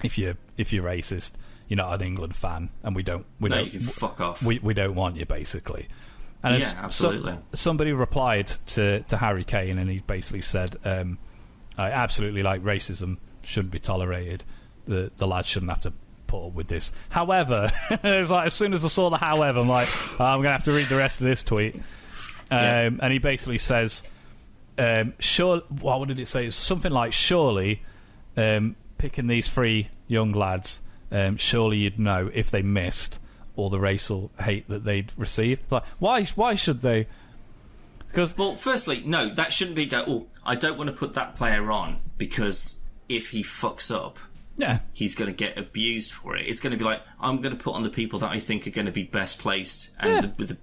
Speaker 1: if you're racist, you're not an England fan, and we don't
Speaker 2: you can fuck off.
Speaker 1: We don't want you, basically. And
Speaker 2: yeah, absolutely.
Speaker 1: Somebody replied to Harry Kane, and he basically said, I absolutely, like, racism shouldn't be tolerated. The lads shouldn't have to put up with this. However, it was like, as soon as I saw the however, I'm like, I'm going to have to read the rest of this tweet. And he basically says, what did it say? It's something like, surely, picking these three young lads, surely you'd know if they missed all the racial hate that they'd received. Like, why should they? Because,
Speaker 2: well, firstly, no, that shouldn't be I don't want to put that player on, because if he fucks up, he's going to get abused for it. It's going to be like, I'm going to put on the people that I think are going to be best placed and with the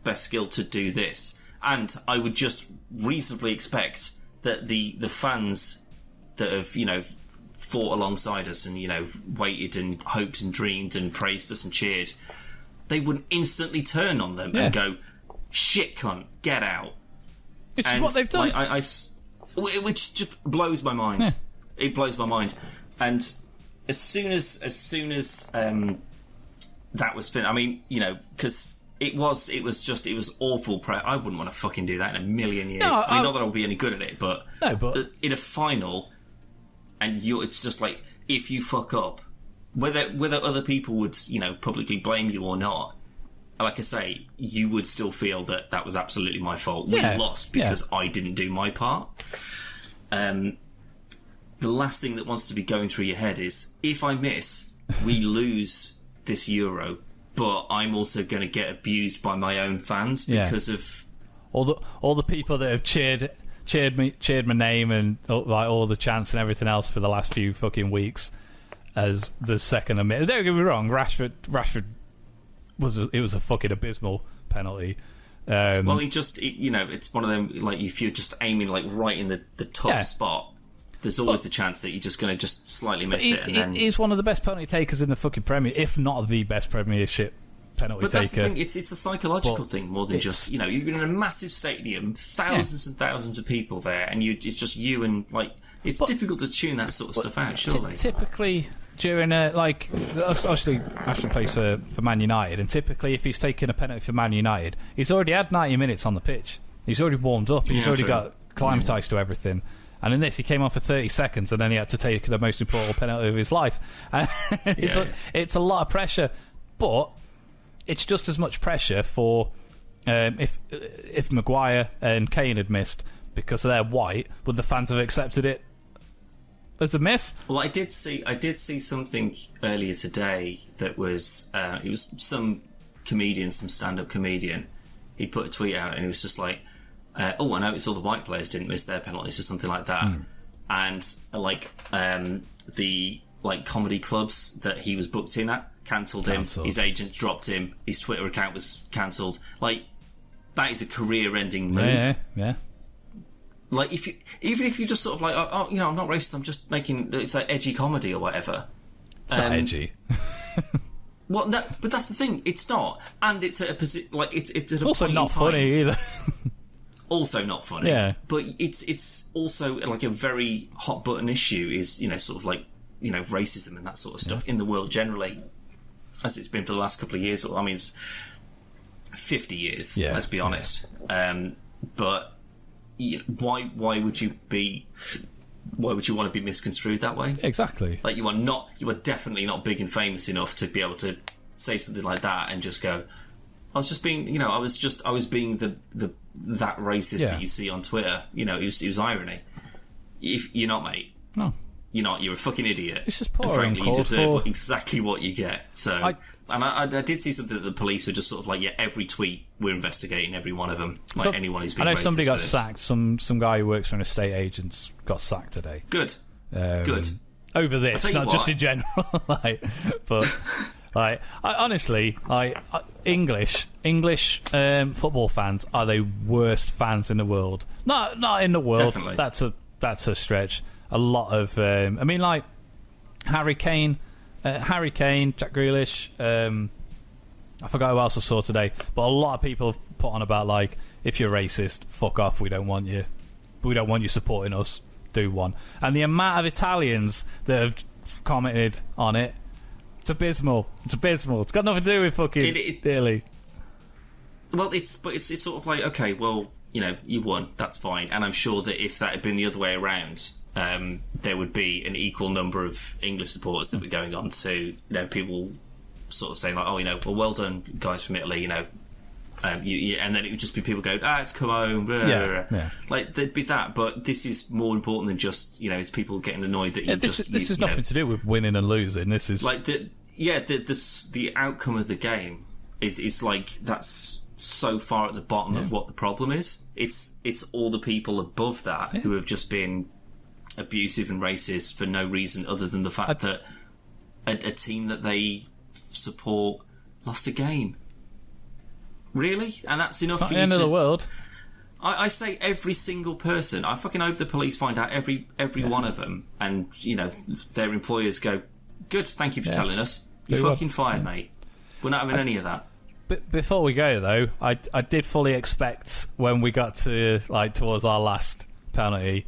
Speaker 2: best skill to do this. And I would just reasonably expect that the fans that have, fought alongside us and, waited and hoped and dreamed and praised us and cheered, they wouldn't instantly turn on them and go, shit cunt, get out.
Speaker 1: Which is what they've done.
Speaker 2: Which just blows my mind.
Speaker 1: Yeah.
Speaker 2: It blows my mind. And as soon as that was finished, I mean, because it was awful. I wouldn't want to fucking do that in a million years.
Speaker 1: No,
Speaker 2: I mean, not that I would be any good at it, but in a final, and it's just like, if you fuck up, whether other people would, publicly blame you or not, like I say, you would still feel that was absolutely my fault. We lost because I didn't do my part. The last thing that wants to be going through your head is, if I miss, we lose this Euro, but I'm also going to get abused by my own fans because of
Speaker 1: all the people that have cheered my name and like all the chants and everything else for the last few fucking weeks. As the second minute, don't get me wrong, Rashford was a fucking abysmal penalty.
Speaker 2: Well, it's one of them, like, if you're just aiming like right in the top spot, there's always the chance that you're just going to just slightly miss it. And then
Speaker 1: he's one of the best penalty takers in the fucking Premier, if not the best Premiership penalty taker.
Speaker 2: That's the thing, it's a psychological thing more than just, you're in a massive stadium, thousands and thousands of people there, and it's just you and, like, it's difficult to tune that sort of stuff out, surely.
Speaker 1: Typically, during obviously Ashton plays for Man United, and typically if he's taking a penalty for Man United, he's already had 90 minutes on the pitch. He's already warmed up. He's already got acclimatised to everything. And in this, he came on for 30 seconds, and then he had to take the most important penalty of his life. It's a lot of pressure, but it's just as much pressure for if Maguire and Kane had missed because they're white. Would the fans have accepted it as a miss?
Speaker 2: Well, I did see something earlier today that was it was some stand-up comedian. He put a tweet out and he was just like, I noticed all the white players didn't miss their penalties or something like that. And the comedy clubs that he was booked in at cancelled him. His agent dropped him. His Twitter account was cancelled. Like, that is a career-ending move.
Speaker 1: Yeah.
Speaker 2: Like, even if you just sort of like, oh, you know, I'm not racist, I'm just making, it's like edgy comedy or whatever.
Speaker 1: It's not edgy.
Speaker 2: Well, no, but that's the thing. It's not, and it's at a position like it's at a
Speaker 1: also
Speaker 2: point
Speaker 1: not
Speaker 2: in time.
Speaker 1: funny either.
Speaker 2: Also not funny.
Speaker 1: Yeah.
Speaker 2: But it's also like a very hot button issue. Is, you know, sort of like, you know, racism and that sort of stuff in the world generally, as it's been for the last couple of years. Or I mean, it's 50 years. Yeah. Let's be honest. But why would you be? Why would you want to be misconstrued that way?
Speaker 1: Exactly.
Speaker 2: Like, you are definitely not big and famous enough to be able to say something like that and just go, I was just being, you know, I was being that racist that you see on Twitter. You know, it was irony. If you're not, mate.
Speaker 1: No.
Speaker 2: You're not. You're a fucking idiot.
Speaker 1: It's just poor.
Speaker 2: And frankly, you deserve exactly what you get. So, I did see something that the police were just sort of like, yeah, every tweet we're investigating every one of them. Like, anyone who's been racist. I know somebody got
Speaker 1: sacked. Some guy who works for an estate agent got sacked today.
Speaker 2: Good. Good.
Speaker 1: Over this, not just in general. Honestly, English football fans are the worst fans in the world. Not in the world. Definitely. That's a stretch. A lot of, I mean, like Harry Kane, Jack Grealish. I forgot who else I saw today, but a lot of people put on about, like, if you're racist, fuck off. We don't want you. We don't want you supporting us. Do one. And the amount of Italians that have commented on it, it's abysmal. It's abysmal. It's got nothing to do with fucking Italy.
Speaker 2: Well, it's sort of like, okay, well, you know, you won. That's fine. And I'm sure that if that had been the other way around, there would be an equal number of English supporters that were going on to, you know, people sort of saying like, oh, you know, well done, guys from Italy, you know, and then it would just be people going, it's come home, blah, blah, blah. Like, there'd be that, but this is more important than just, you know, it's people getting annoyed that
Speaker 1: this has nothing to do with winning and losing. This is
Speaker 2: like the outcome of the game is like, that's so far at the bottom of what the problem is. It's all the people above that who have just been abusive and racist for no reason other than the fact that a team that they support lost a game. Really? And that's enough for you to...
Speaker 1: end of the world.
Speaker 2: I say every single person. I fucking hope the police find out every one of them, and, you know, their employers go, good, thank you for telling us. You're fucking fired, mate. We're not having any of that.
Speaker 1: Before we go, though, I did fully expect when we got to, like, towards our last penalty,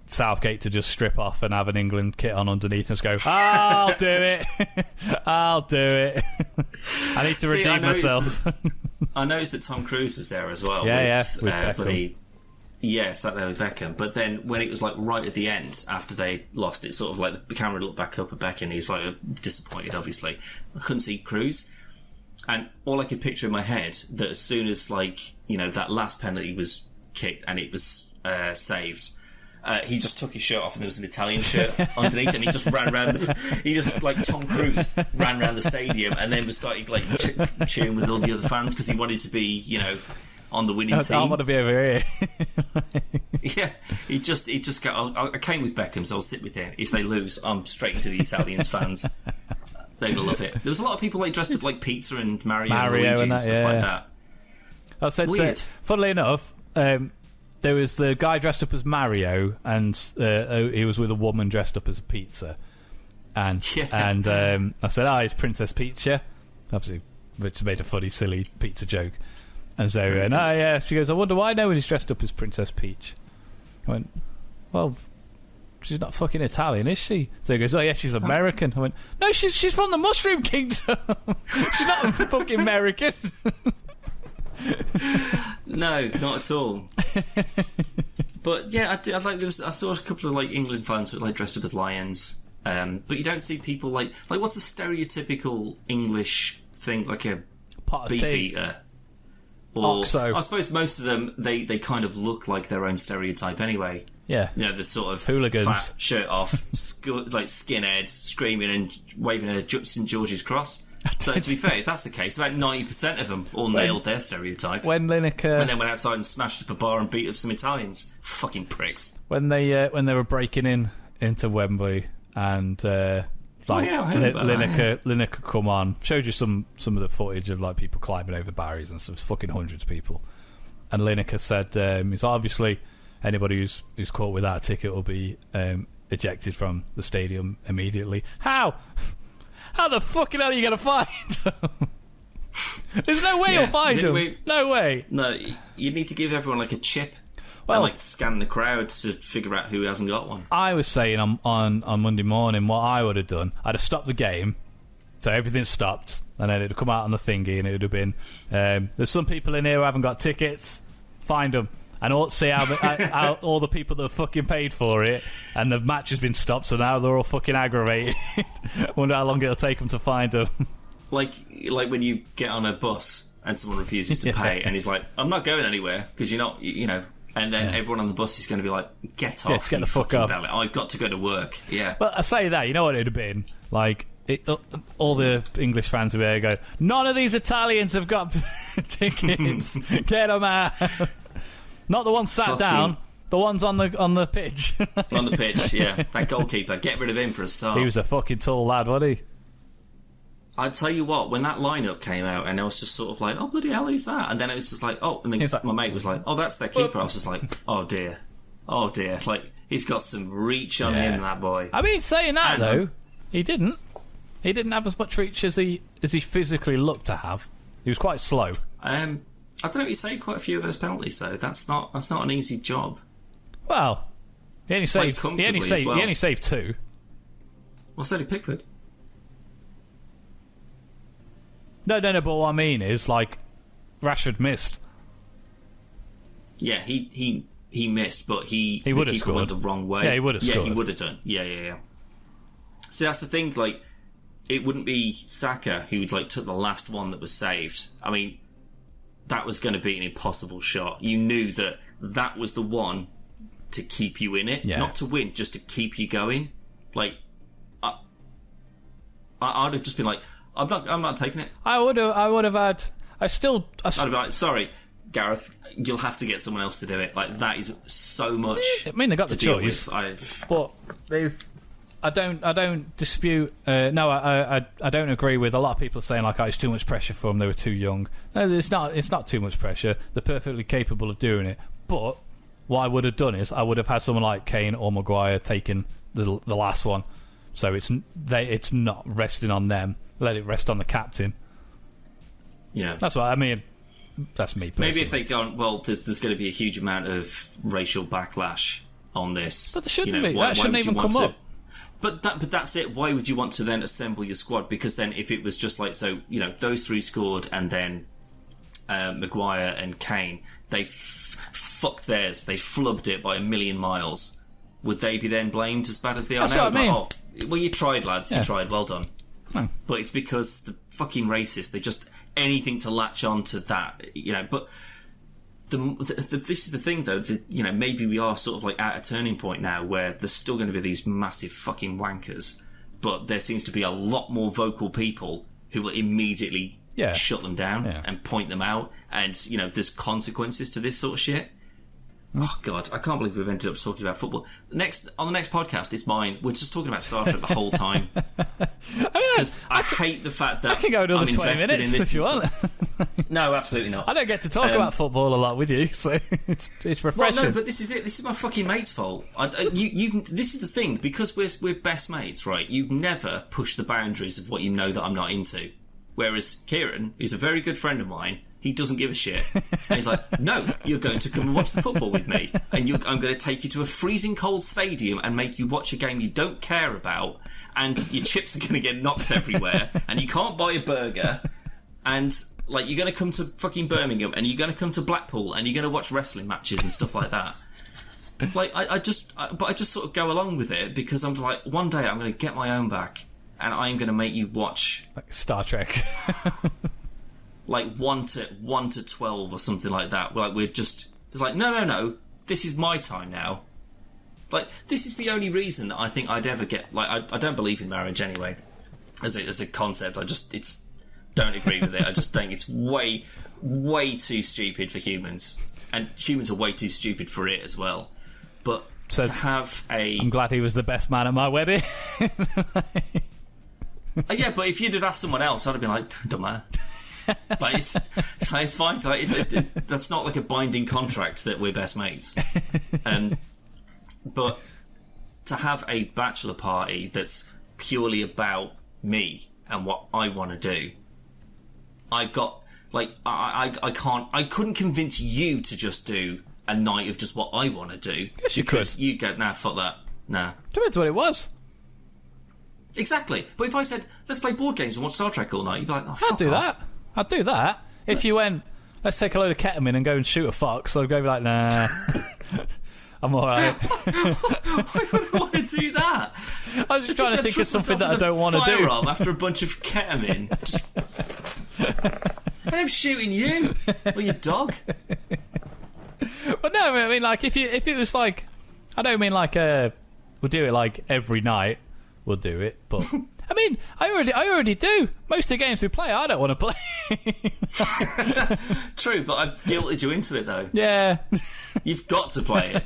Speaker 1: Southgate to just strip off and have an England kit on underneath and just go, I'll do it. I'll do it. I need to redeem myself.
Speaker 2: I noticed that Tom Cruise was there as well.
Speaker 1: With Beckham.
Speaker 2: Sat there with Beckham. But then when it was like right at the end, after they lost, it sort of like the camera looked back up at Beckham. He's like disappointed, obviously. I couldn't see Cruise. And all I could picture in my head, that as soon as, like, you know, that last penalty was kicked and it was saved, he just took his shirt off and there was an Italian shirt underneath, and he just ran around. He just, like Tom Cruise, ran around the stadium and then was starting like cheering with all the other fans because he wanted to be, you know, on the winning team.
Speaker 1: I want to be over here.
Speaker 2: Yeah, he just got. I came with Beckham, so I'll sit with him. If they lose, I'm straight into the Italians fans. They're gonna love it. There was a lot of people like dressed up like Pizza and Mario and Luigi and stuff like that.
Speaker 1: I said, weird. Funnily enough, there was the guy dressed up as Mario, and he was with a woman dressed up as a pizza. And I said, it's Princess Peach, obviously, which made a funny, silly pizza joke. And so, she goes, I wonder why no one is dressed up as Princess Peach. I went, well, she's not fucking Italian, is she? So he goes, oh yeah, she's American. I went, no, she's from the Mushroom Kingdom. She's not fucking American.
Speaker 2: No, not at all. But yeah, I saw a couple of like England fans who were like dressed up as lions. But you don't see people like what's a stereotypical English thing, like a beefeater? Or
Speaker 1: Oxo.
Speaker 2: I suppose most of them they kind of look like their own stereotype anyway.
Speaker 1: Yeah,
Speaker 2: you know, the sort of
Speaker 1: hooligans,
Speaker 2: fat shirt off, like skinhead, screaming and waving a St George's cross. So to be fair, if that's the case, about 90% of them all nailed their stereotype.
Speaker 1: When Lineker
Speaker 2: and then went outside and smashed up a bar and beat up some Italians, fucking pricks.
Speaker 1: When they were breaking into Wembley and Lineker come on, showed you some of the footage of like people climbing over barriers and stuff. Fucking hundreds of people. And Lineker said, he's obviously anybody who's caught without a ticket will be ejected from the stadium immediately. How the fucking hell are you going to find them? There's no way you'll find them. No way.
Speaker 2: No, you need to give everyone like a chip. Well, and like scan the crowd to figure out who hasn't got one.
Speaker 1: I was saying on Monday morning what I would have done. I'd have stopped the game, so everything stopped, and then it'd come out on the thingy, and it would have been, there's some people in here who haven't got tickets, find them. And see how all the people that have fucking paid for it, and the match has been stopped, so now they're all fucking aggravated. Wonder how long it'll take them to find them. Like
Speaker 2: when you get on a bus and someone refuses to pay, and he's like, I'm not going anywhere, because you're not, you know... And then everyone on the bus is going to be like, get off.
Speaker 1: Get the fuck off.
Speaker 2: Belly. I've got to go to work. Yeah.
Speaker 1: But I say that, you know what it would have been? Like, all the English fans would be there go, none of these Italians have got tickets. Get them out. Not the ones sat down, the ones on the pitch.
Speaker 2: On the pitch, yeah. That goalkeeper, get rid of him for a start.
Speaker 1: He was a fucking tall lad, wasn't he?
Speaker 2: I'd tell you what, when that lineup came out, and I was just sort of like, oh, bloody hell, who's that? And then it was just like, oh, and then my mate was like, oh, that's their keeper. I was just like, oh, dear. Like, he's got some reach on him, that boy.
Speaker 1: I mean, saying that, though, he didn't. He didn't have as much reach as he physically looked to have. He was quite slow.
Speaker 2: I don't know, he saved quite a few of those penalties, though. That's not an easy job.
Speaker 1: Well, he only saved 2.
Speaker 2: Well, so did Pickford.
Speaker 1: No, but what I mean is, like, Rashford missed.
Speaker 2: Yeah, he missed, but he
Speaker 1: would have scored
Speaker 2: the wrong way.
Speaker 1: Yeah, he would have scored.
Speaker 2: Yeah, he would have done. Yeah. See, that's the thing, like, it wouldn't be Saka who, like, took the last one that was saved. I mean, that was going to be an impossible shot. You knew that was the one to keep you in it, not to win, just to keep you going. Like, I'd have just been like, I'm not taking it.
Speaker 1: I would have had. I'd be
Speaker 2: like, sorry, Gareth, you'll have to get someone else to do it. Like, that is so much.
Speaker 1: I mean, they got the choice, but I don't dispute. No, I don't agree with a lot of people saying like, oh, it's too much pressure for them. They were too young. No, it's not. It's not too much pressure. They're perfectly capable of doing it. But what I would have done is I would have had someone like Kane or Maguire taking the last one. So it's not resting on them. Let it rest on the captain.
Speaker 2: Yeah,
Speaker 1: that's what I mean. That's me personally.
Speaker 2: Maybe if they go, well, there's going to be a huge amount of racial backlash on this.
Speaker 1: But there shouldn't be. That shouldn't even come up.
Speaker 2: But that's it. Why would you want to then assemble your squad? Because then if it was just like, so, you know, those 3 scored and then Maguire and Kane, they fucked theirs. They flubbed it by a million miles. Would they be then blamed as bad as they are now?
Speaker 1: That's what I mean.
Speaker 2: Like, well, you tried, lads. Yeah. You tried. Well done.
Speaker 1: No.
Speaker 2: But it's because the fucking racists, they just anything to latch on to that, you know. But this is the thing, though. You know, maybe we are sort of like at a turning point now where there's still going to be these massive fucking wankers, but there seems to be a lot more vocal people who will immediately shut them down and point them out. And you know, there's consequences to this sort of shit. Oh God, I can't believe we've ended up talking about football. On the next podcast, it's mine. We're just talking about Star Trek the whole time. Because I hate the fact that
Speaker 1: I can go another 20 minutes if you want.
Speaker 2: No, absolutely not.
Speaker 1: I don't get to talk about football a lot with you, so it's refreshing.
Speaker 2: Well, no, but this is it. This is my fucking mate's fault. This is the thing, because we're best mates, right? You've never pushed the boundaries of what you know that I'm not into. Whereas Kieran, who's a very good friend of mine, he doesn't give a shit. And he's like, no, you're going to come and watch the football with me. And I'm going to take you to a freezing cold stadium and make you watch a game you don't care about. And your chips are going to get knocked everywhere. And you can't buy a burger. And, like, you're going to come to fucking Birmingham. And you're going to come to Blackpool. And you're going to watch wrestling matches and stuff like that. Like, I just sort of go along with it. Because I'm like, one day I'm going to get my own back. And I'm going to make you watch...
Speaker 1: like Star Trek.
Speaker 2: Like 1 to 12 or something like that. Like we're just... It's like, no. This is my time now. Like, this is the only reason that I think I'd ever get... Like, I don't believe in marriage anyway. As a concept, don't agree with it. I just think it's way, way too stupid for humans. And humans are way too stupid for it as well. But
Speaker 1: so
Speaker 2: to have a...
Speaker 1: I'm glad he was the best man at my wedding.
Speaker 2: Yeah, but if you'd have asked someone else, I'd have been like, don't matter. Like it's fine. Like that's not like a binding contract that we're best mates. But to have a bachelor party that's purely about me and what I want to do, I've got like I couldn't convince you to just do a night of just what I want to do.
Speaker 1: Yes, you could.
Speaker 2: You go, nah, fuck that. Nah.
Speaker 1: Depends what it was.
Speaker 2: Exactly. But if I said, let's play board games and watch Star Trek all night, you'd be like, oh, fuck
Speaker 1: I'd do
Speaker 2: off.
Speaker 1: that. I'd do that. If you went, let's take a load of ketamine and go and shoot a fox, I'd go be like, nah. I'm alright.
Speaker 2: Why would I want to do that?
Speaker 1: I was just trying to think of something that I don't want to do.
Speaker 2: After a bunch of ketamine. And I'm shooting you or your dog.
Speaker 1: But no, I mean, like, if it was like, I don't mean like we'll do it like every night. We'll do it, but I mean, I already do. Most of the games we play, I don't want to play.
Speaker 2: True, but I've guilted you into it though.
Speaker 1: Yeah,
Speaker 2: you've got to play it.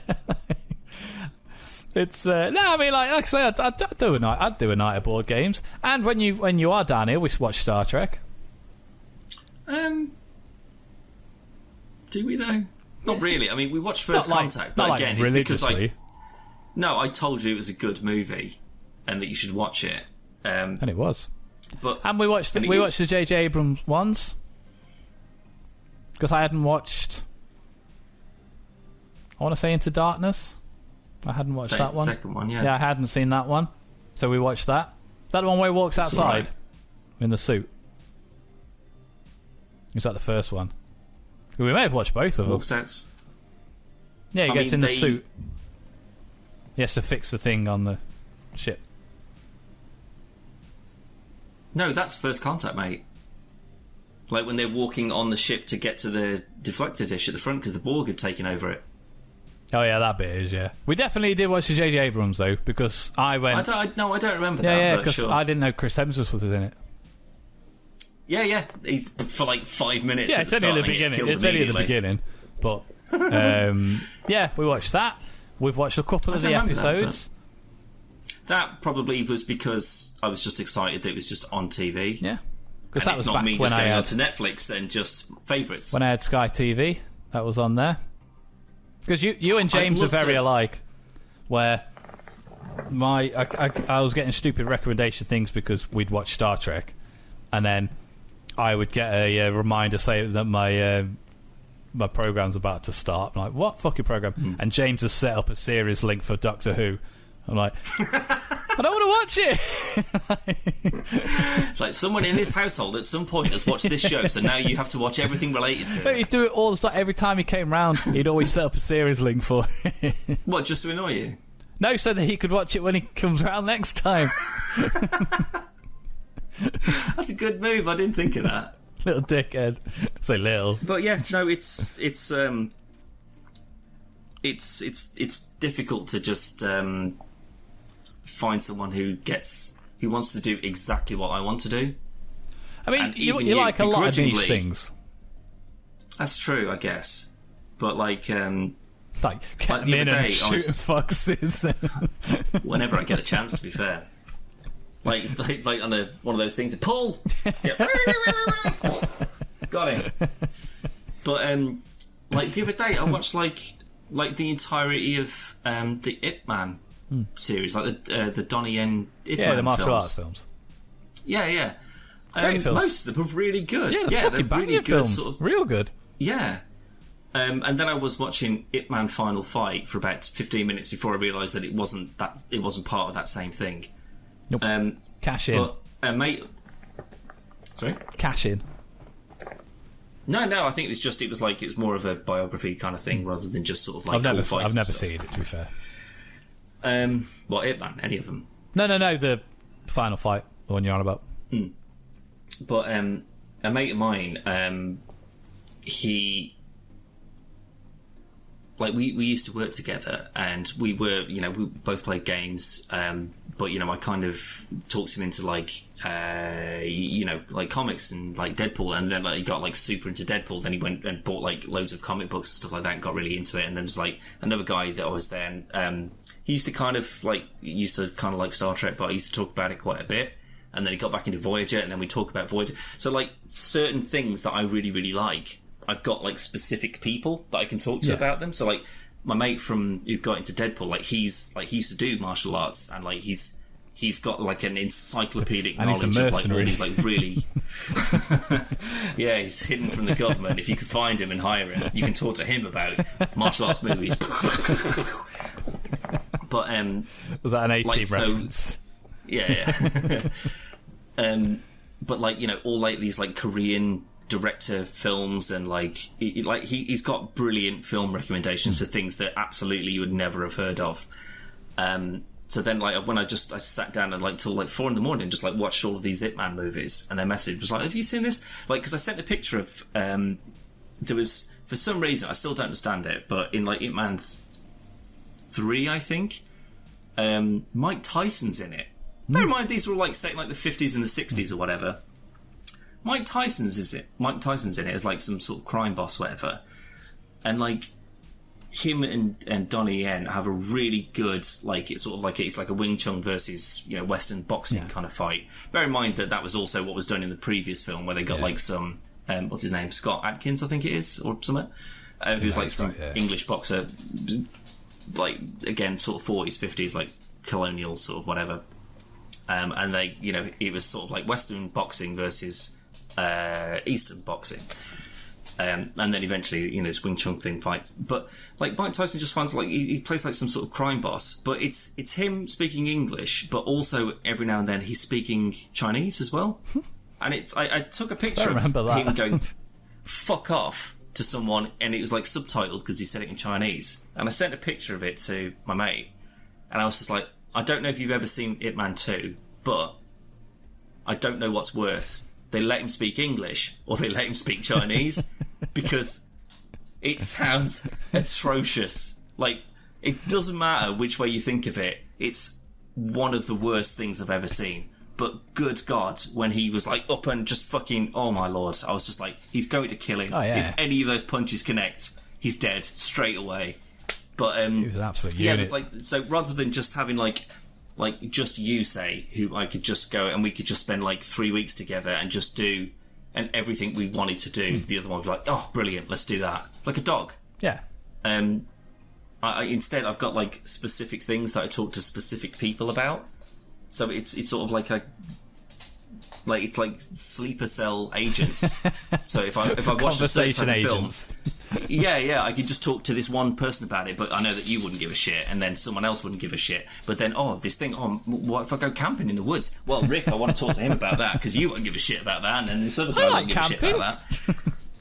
Speaker 1: It's no, I mean, like I say, I'd do a night. I'd do a night of board games, and when you are down here, we watch Star Trek.
Speaker 2: Do we though? Not really. I mean, we watched First Contact, but
Speaker 1: not
Speaker 2: again,
Speaker 1: like
Speaker 2: it's because
Speaker 1: religiously.
Speaker 2: No, I told you it was a good movie and that you should watch it.
Speaker 1: And it was.
Speaker 2: And
Speaker 1: we watched the J.J. Abrams ones because I hadn't watched. I want to say Into Darkness. I hadn't watched that one.
Speaker 2: The second one, yeah.
Speaker 1: Yeah, I hadn't seen that one, so we watched that. That one where he walks outside in the suit. Is that the first one? We may have watched both of them. Yeah, he gets in the suit. He has to fix the thing on the ship.
Speaker 2: No, that's First Contact, mate. Like when they're walking on the ship to get to the deflector dish at the front because the Borg have taken over it.
Speaker 1: Oh yeah, that bit is, yeah. We definitely did watch the J.J. Abrams though, because I went.
Speaker 2: I don't remember that.
Speaker 1: Yeah, because I didn't know Chris Hemsworth was in it.
Speaker 2: Yeah. He's for like 5 minutes.
Speaker 1: Yeah, it's only at the beginning. It's only at the beginning, but yeah, we watched that. We've watched a couple of the episodes.
Speaker 2: That probably was because I was just excited that it was just on TV.
Speaker 1: Yeah, because that was
Speaker 2: not
Speaker 1: back
Speaker 2: me
Speaker 1: when
Speaker 2: just
Speaker 1: I
Speaker 2: going
Speaker 1: had
Speaker 2: onto Netflix and just favourites.
Speaker 1: When I had Sky TV, that was on there. Because you and James are very alike, where I was getting stupid recommendation things because we'd watch Star Trek, and then I would get a reminder saying that my program's about to start. I'm like, what fucking program? And James has set up a series link for Doctor Who. I'm like, I don't want to watch it.
Speaker 2: It's like someone in this household at some point has watched this show, so now you have to watch everything related to it.
Speaker 1: He'd do it all the time. Every time he came round, he'd always set up a series link for it.
Speaker 2: What, just to annoy you?
Speaker 1: No, so that he could watch it when he comes round next time.
Speaker 2: That's a good move. I didn't think of that.
Speaker 1: Little dickhead. Say little.
Speaker 2: But yeah, no, it's difficult to just find someone who wants to do exactly what I want to do.
Speaker 1: I mean, you like a lot of niche things.
Speaker 2: That's true, I guess. But like ketamine
Speaker 1: and shooting foxes.
Speaker 2: Whenever I get a chance, to be fair. Like on one of those things, pull. Got it. But like the other day, I watched like the entirety of the Ip Man series, like the Donnie Yen Ip Man
Speaker 1: the martial
Speaker 2: films.
Speaker 1: arts films.
Speaker 2: Yeah.
Speaker 1: Great films.
Speaker 2: Most of them are really good.
Speaker 1: Yeah,
Speaker 2: they're really good.
Speaker 1: Films. Sort of, real good.
Speaker 2: Yeah. And then I was watching Ip Man Final Fight for about 15 minutes before I realised that it wasn't part of that same thing.
Speaker 1: Nope. Cash in.
Speaker 2: But mate, sorry.
Speaker 1: Cash in.
Speaker 2: No, I think it was more of a biography kind of thing rather than just sort of like
Speaker 1: I've never seen it, to be fair.
Speaker 2: What, Ip Man? Any of them?
Speaker 1: No, the Final Fight, the one you're on about.
Speaker 2: But a mate of mine, he like we used to work together, and we were, we both played games. But I kind of talked him into like comics and like Deadpool, and then he got like super into Deadpool. Then he went and bought like loads of comic books and stuff like that, and got really into it. And then there's like another guy that I was there, and he used to kind of like Star Trek, but I used to talk about it quite a bit. and then he got back into Voyager, and then we talk about Voyager. So, like, certain things that I really, really like, I've got, like, specific people that I can talk to about them. So, like, my mate who got into Deadpool, like, he used to do martial arts, and, like, he's got, like, an encyclopedic knowledge of, like, all these, like, really... yeah, he's hidden from the government. If you can find him and hire him, you can talk to him about martial arts movies. But,
Speaker 1: was that an A-Team reference?
Speaker 2: Yeah. But, like, you know, all, like, these, like, Korean director films, and, like, he's got brilliant film recommendations for things that absolutely you would never have heard of. So then, like, when I sat down and, like, till, like, 4 a.m, just, like, watched all of these Ip Man movies, and their message was like, have you seen this? Like, because I sent a picture of, there was, for some reason, I still don't understand it, but in, like, Ip Man 3, I think, Mike Tyson's in it. Bear in mind, these were all, like, set in, like, the 50s and the 60s or whatever. Mike Tyson's in it as, like, some sort of crime boss, whatever. And, like, him and Donnie Yen have a really good, like, it's like a Wing Chun versus, you know, Western boxing kind of fight. Bear in mind that was also what was done in the previous film, where they got like some what's his name, Scott Adkins, I think it is, or something, who's like some English boxer, like, again, sort of 40s, 50s, like colonial sort of whatever. And they, you know, it was sort of like Western boxing versus Eastern boxing. And then eventually, you know, this Wing Chun thing fights. But, like, Mike Tyson just finds, like, he plays like some sort of crime boss. But it's him speaking English, but also every now and then he's speaking Chinese as well. And I took a picture of him going, fuck off, to someone, and it was, like, subtitled because he said it in Chinese. And I sent a picture of it to my mate, and I was just like, I don't know if you've ever seen Ip Man 2, but I don't know what's worse. They let him speak English, or they let him speak Chinese, because it sounds atrocious. Like, it doesn't matter which way you think of it, it's one of the worst things I've ever seen. But good God, when he was, like, up and just fucking, oh my lord, I was just like, he's going to kill him.
Speaker 1: Oh, yeah.
Speaker 2: If any of those punches connect, he's dead straight away. But
Speaker 1: he was an absolute unit.
Speaker 2: it was like, so rather than just having, like just you say, who I could just go and we could just spend, like, 3 weeks together and just do, and everything we wanted to do, the other one would be like, oh, brilliant, let's do that. Like a dog.
Speaker 1: Yeah.
Speaker 2: Instead, I've got, like, specific things that I talk to specific people about. So it's sort of like it's like sleeper cell agents. So if I watch a certain film, I could just talk to this one person about it, but I know that you wouldn't give a shit, and then someone else wouldn't give a shit. But then, this thing, what if I go camping in the woods? Well, Rick, I want to talk to him about that, because you won't give a shit about that, and then this other guy won't give a shit about that.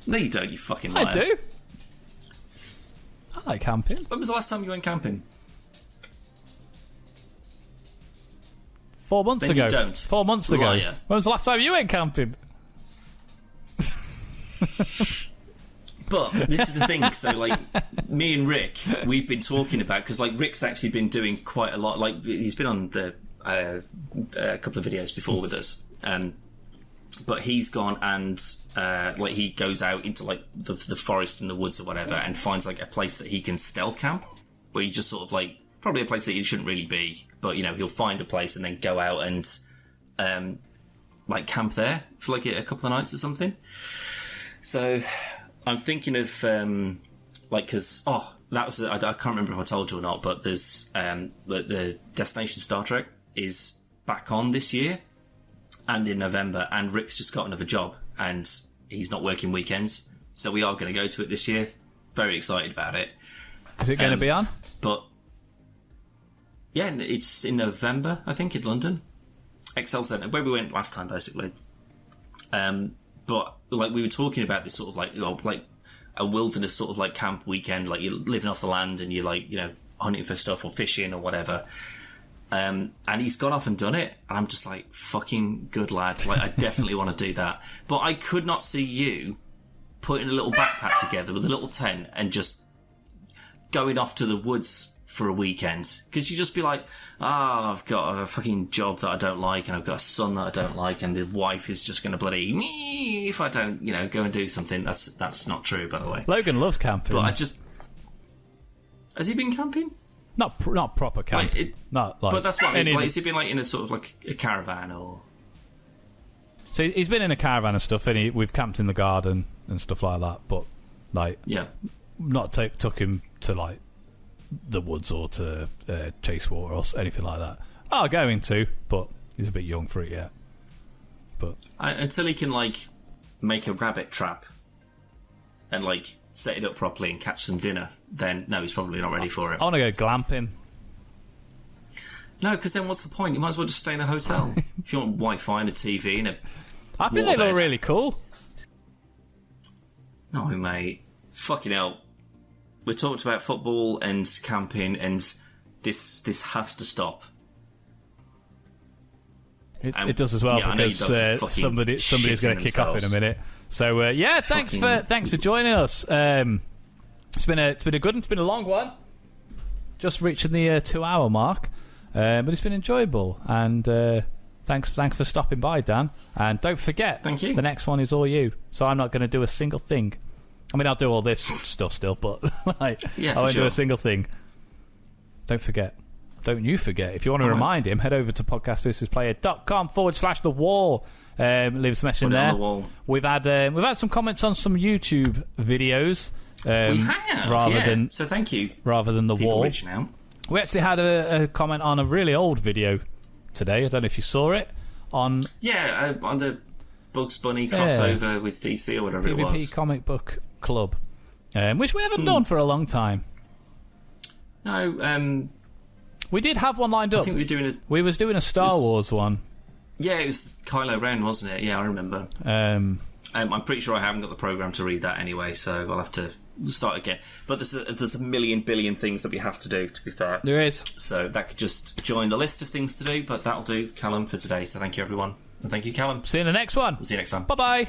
Speaker 2: No, you don't, you fucking liar.
Speaker 1: I do. I like camping.
Speaker 2: When was the last time you went camping?
Speaker 1: 4 months
Speaker 2: then
Speaker 1: ago.
Speaker 2: You don't.
Speaker 1: 4 months ago.
Speaker 2: Liar.
Speaker 1: When was the last time you went camping?
Speaker 2: But this is the thing. So, like, me and Rick, we've been talking about, because, like, Rick's actually been doing quite a lot. Like, he's been on a couple of videos before with us, but he's gone and like, he goes out into, like, the forest and the woods or whatever, and finds, like, a place that he can stealth camp, where you just sort of, like, probably a place that you shouldn't really be, but, you know, he'll find a place and then go out and like, camp there for, like, a couple of nights or something. So I'm thinking of like, because that was I can't remember if I told you or not, but there's the Destination Star Trek is back on this year and in November, and Rick's just got another job and he's not working weekends, so we are going to go to it this year. Very excited about it.
Speaker 1: Is it going to be on?
Speaker 2: But yeah, it's in November, I think, in London. Excel Centre, where we went last time, basically. But, like, we were talking about this sort of, like, like a wilderness sort of, like, camp weekend, like, you're living off the land and you're, like, you know, hunting for stuff or fishing or whatever. And he's gone off and done it, and I'm just like, fucking good lad. Like, I definitely want to do that. But I could not see you putting a little backpack together with a little tent and just going off to the woods for a weekend, because you just be like, I've got a fucking job that I don't like, and I've got a son that I don't like, and his wife is just going to bloody me if I don't, you know, go and do something. That's not true, by the way.
Speaker 1: Logan loves camping.
Speaker 2: But has he been camping?
Speaker 1: Not proper camping. Not like.
Speaker 2: But that's what I mean. Like, has he been, like, in a sort of, like, a caravan or?
Speaker 1: So he's been in a caravan and stuff, and we've camped in the garden and stuff like that. But like, not took him to like the woods or to chase water or anything like that. Going to, but he's a bit young for it yet. But
Speaker 2: until he can like make a rabbit trap and like set it up properly and catch some dinner, then no, he's probably not ready for it.
Speaker 1: I want to go glamping.
Speaker 2: No, because then what's the point? You might as well just stay in a hotel. If you want Wi-Fi and a TV and a
Speaker 1: I think they look really cool.
Speaker 2: No, mate. Fucking hell. We talked about football and camping, and this has to stop.
Speaker 1: It does as well, because somebody's going to kick off in a minute. So thanks for joining us. It's been a good one. It's been a long one. Just reaching the 2-hour mark, but it's been enjoyable. And thanks for stopping by, Dan. And don't forget,
Speaker 2: thank you.
Speaker 1: The next one is all you. So I'm not going to do a single thing. I mean, I'll do all this stuff still, but I won't do a single thing. Don't forget. Don't you forget. If you want to remind him, head over to podcastversusplayer.com/the wall. Leave us a message in there. We've had some comments on some YouTube videos.
Speaker 2: We have, so thank you.
Speaker 1: Rather than the wall.
Speaker 2: Reaching out.
Speaker 1: We actually had a comment on a really old video today. I don't know if you saw it. On
Speaker 2: the Bugs Bunny crossover with DC or whatever
Speaker 1: PvP
Speaker 2: it was.
Speaker 1: Comic Book Club, which we haven't done for a long time.
Speaker 2: No,
Speaker 1: we did have one lined up.
Speaker 2: I think
Speaker 1: we was doing a Star Wars one.
Speaker 2: Yeah, it was Kylo Ren, wasn't it? Yeah, I remember. I'm pretty sure I haven't got the program to read that anyway, so I'll have to start again. But there's a million billion things that we have to do, to be fair.
Speaker 1: There is.
Speaker 2: So that could just join the list of things to do, but that'll do, Callum, for today. So thank you, everyone. And thank you, Callum.
Speaker 1: See you in the next one.
Speaker 2: We'll see you next time.
Speaker 1: Bye-bye.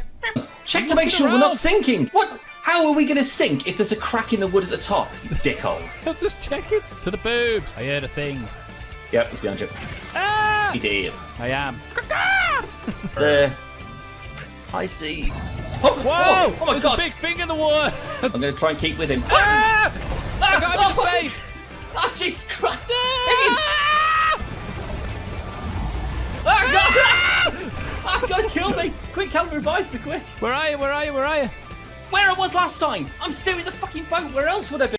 Speaker 3: Check to make sure we're not sinking. What? How are we going to sink if there's a crack in the wood at the top, you dickhole?
Speaker 1: I'll just check it. To the boobs. I heard a thing.
Speaker 3: Yep, he's behind you.
Speaker 1: Ah!
Speaker 3: He did.
Speaker 1: I am.
Speaker 3: There. I see.
Speaker 1: Whoa!
Speaker 3: Oh my
Speaker 1: There's
Speaker 3: God!
Speaker 1: a big thing in the water.
Speaker 3: I'm going to try and keep with him.
Speaker 1: Ah! I got him in the face.
Speaker 3: Oh, Jesus Christ!
Speaker 1: Ah!
Speaker 3: Oh, God! Oh, God, kill me! Quick, Callum, revive me, quick!
Speaker 1: Where are you?
Speaker 3: Where I was last time! I'm still in the fucking boat, where else would I be?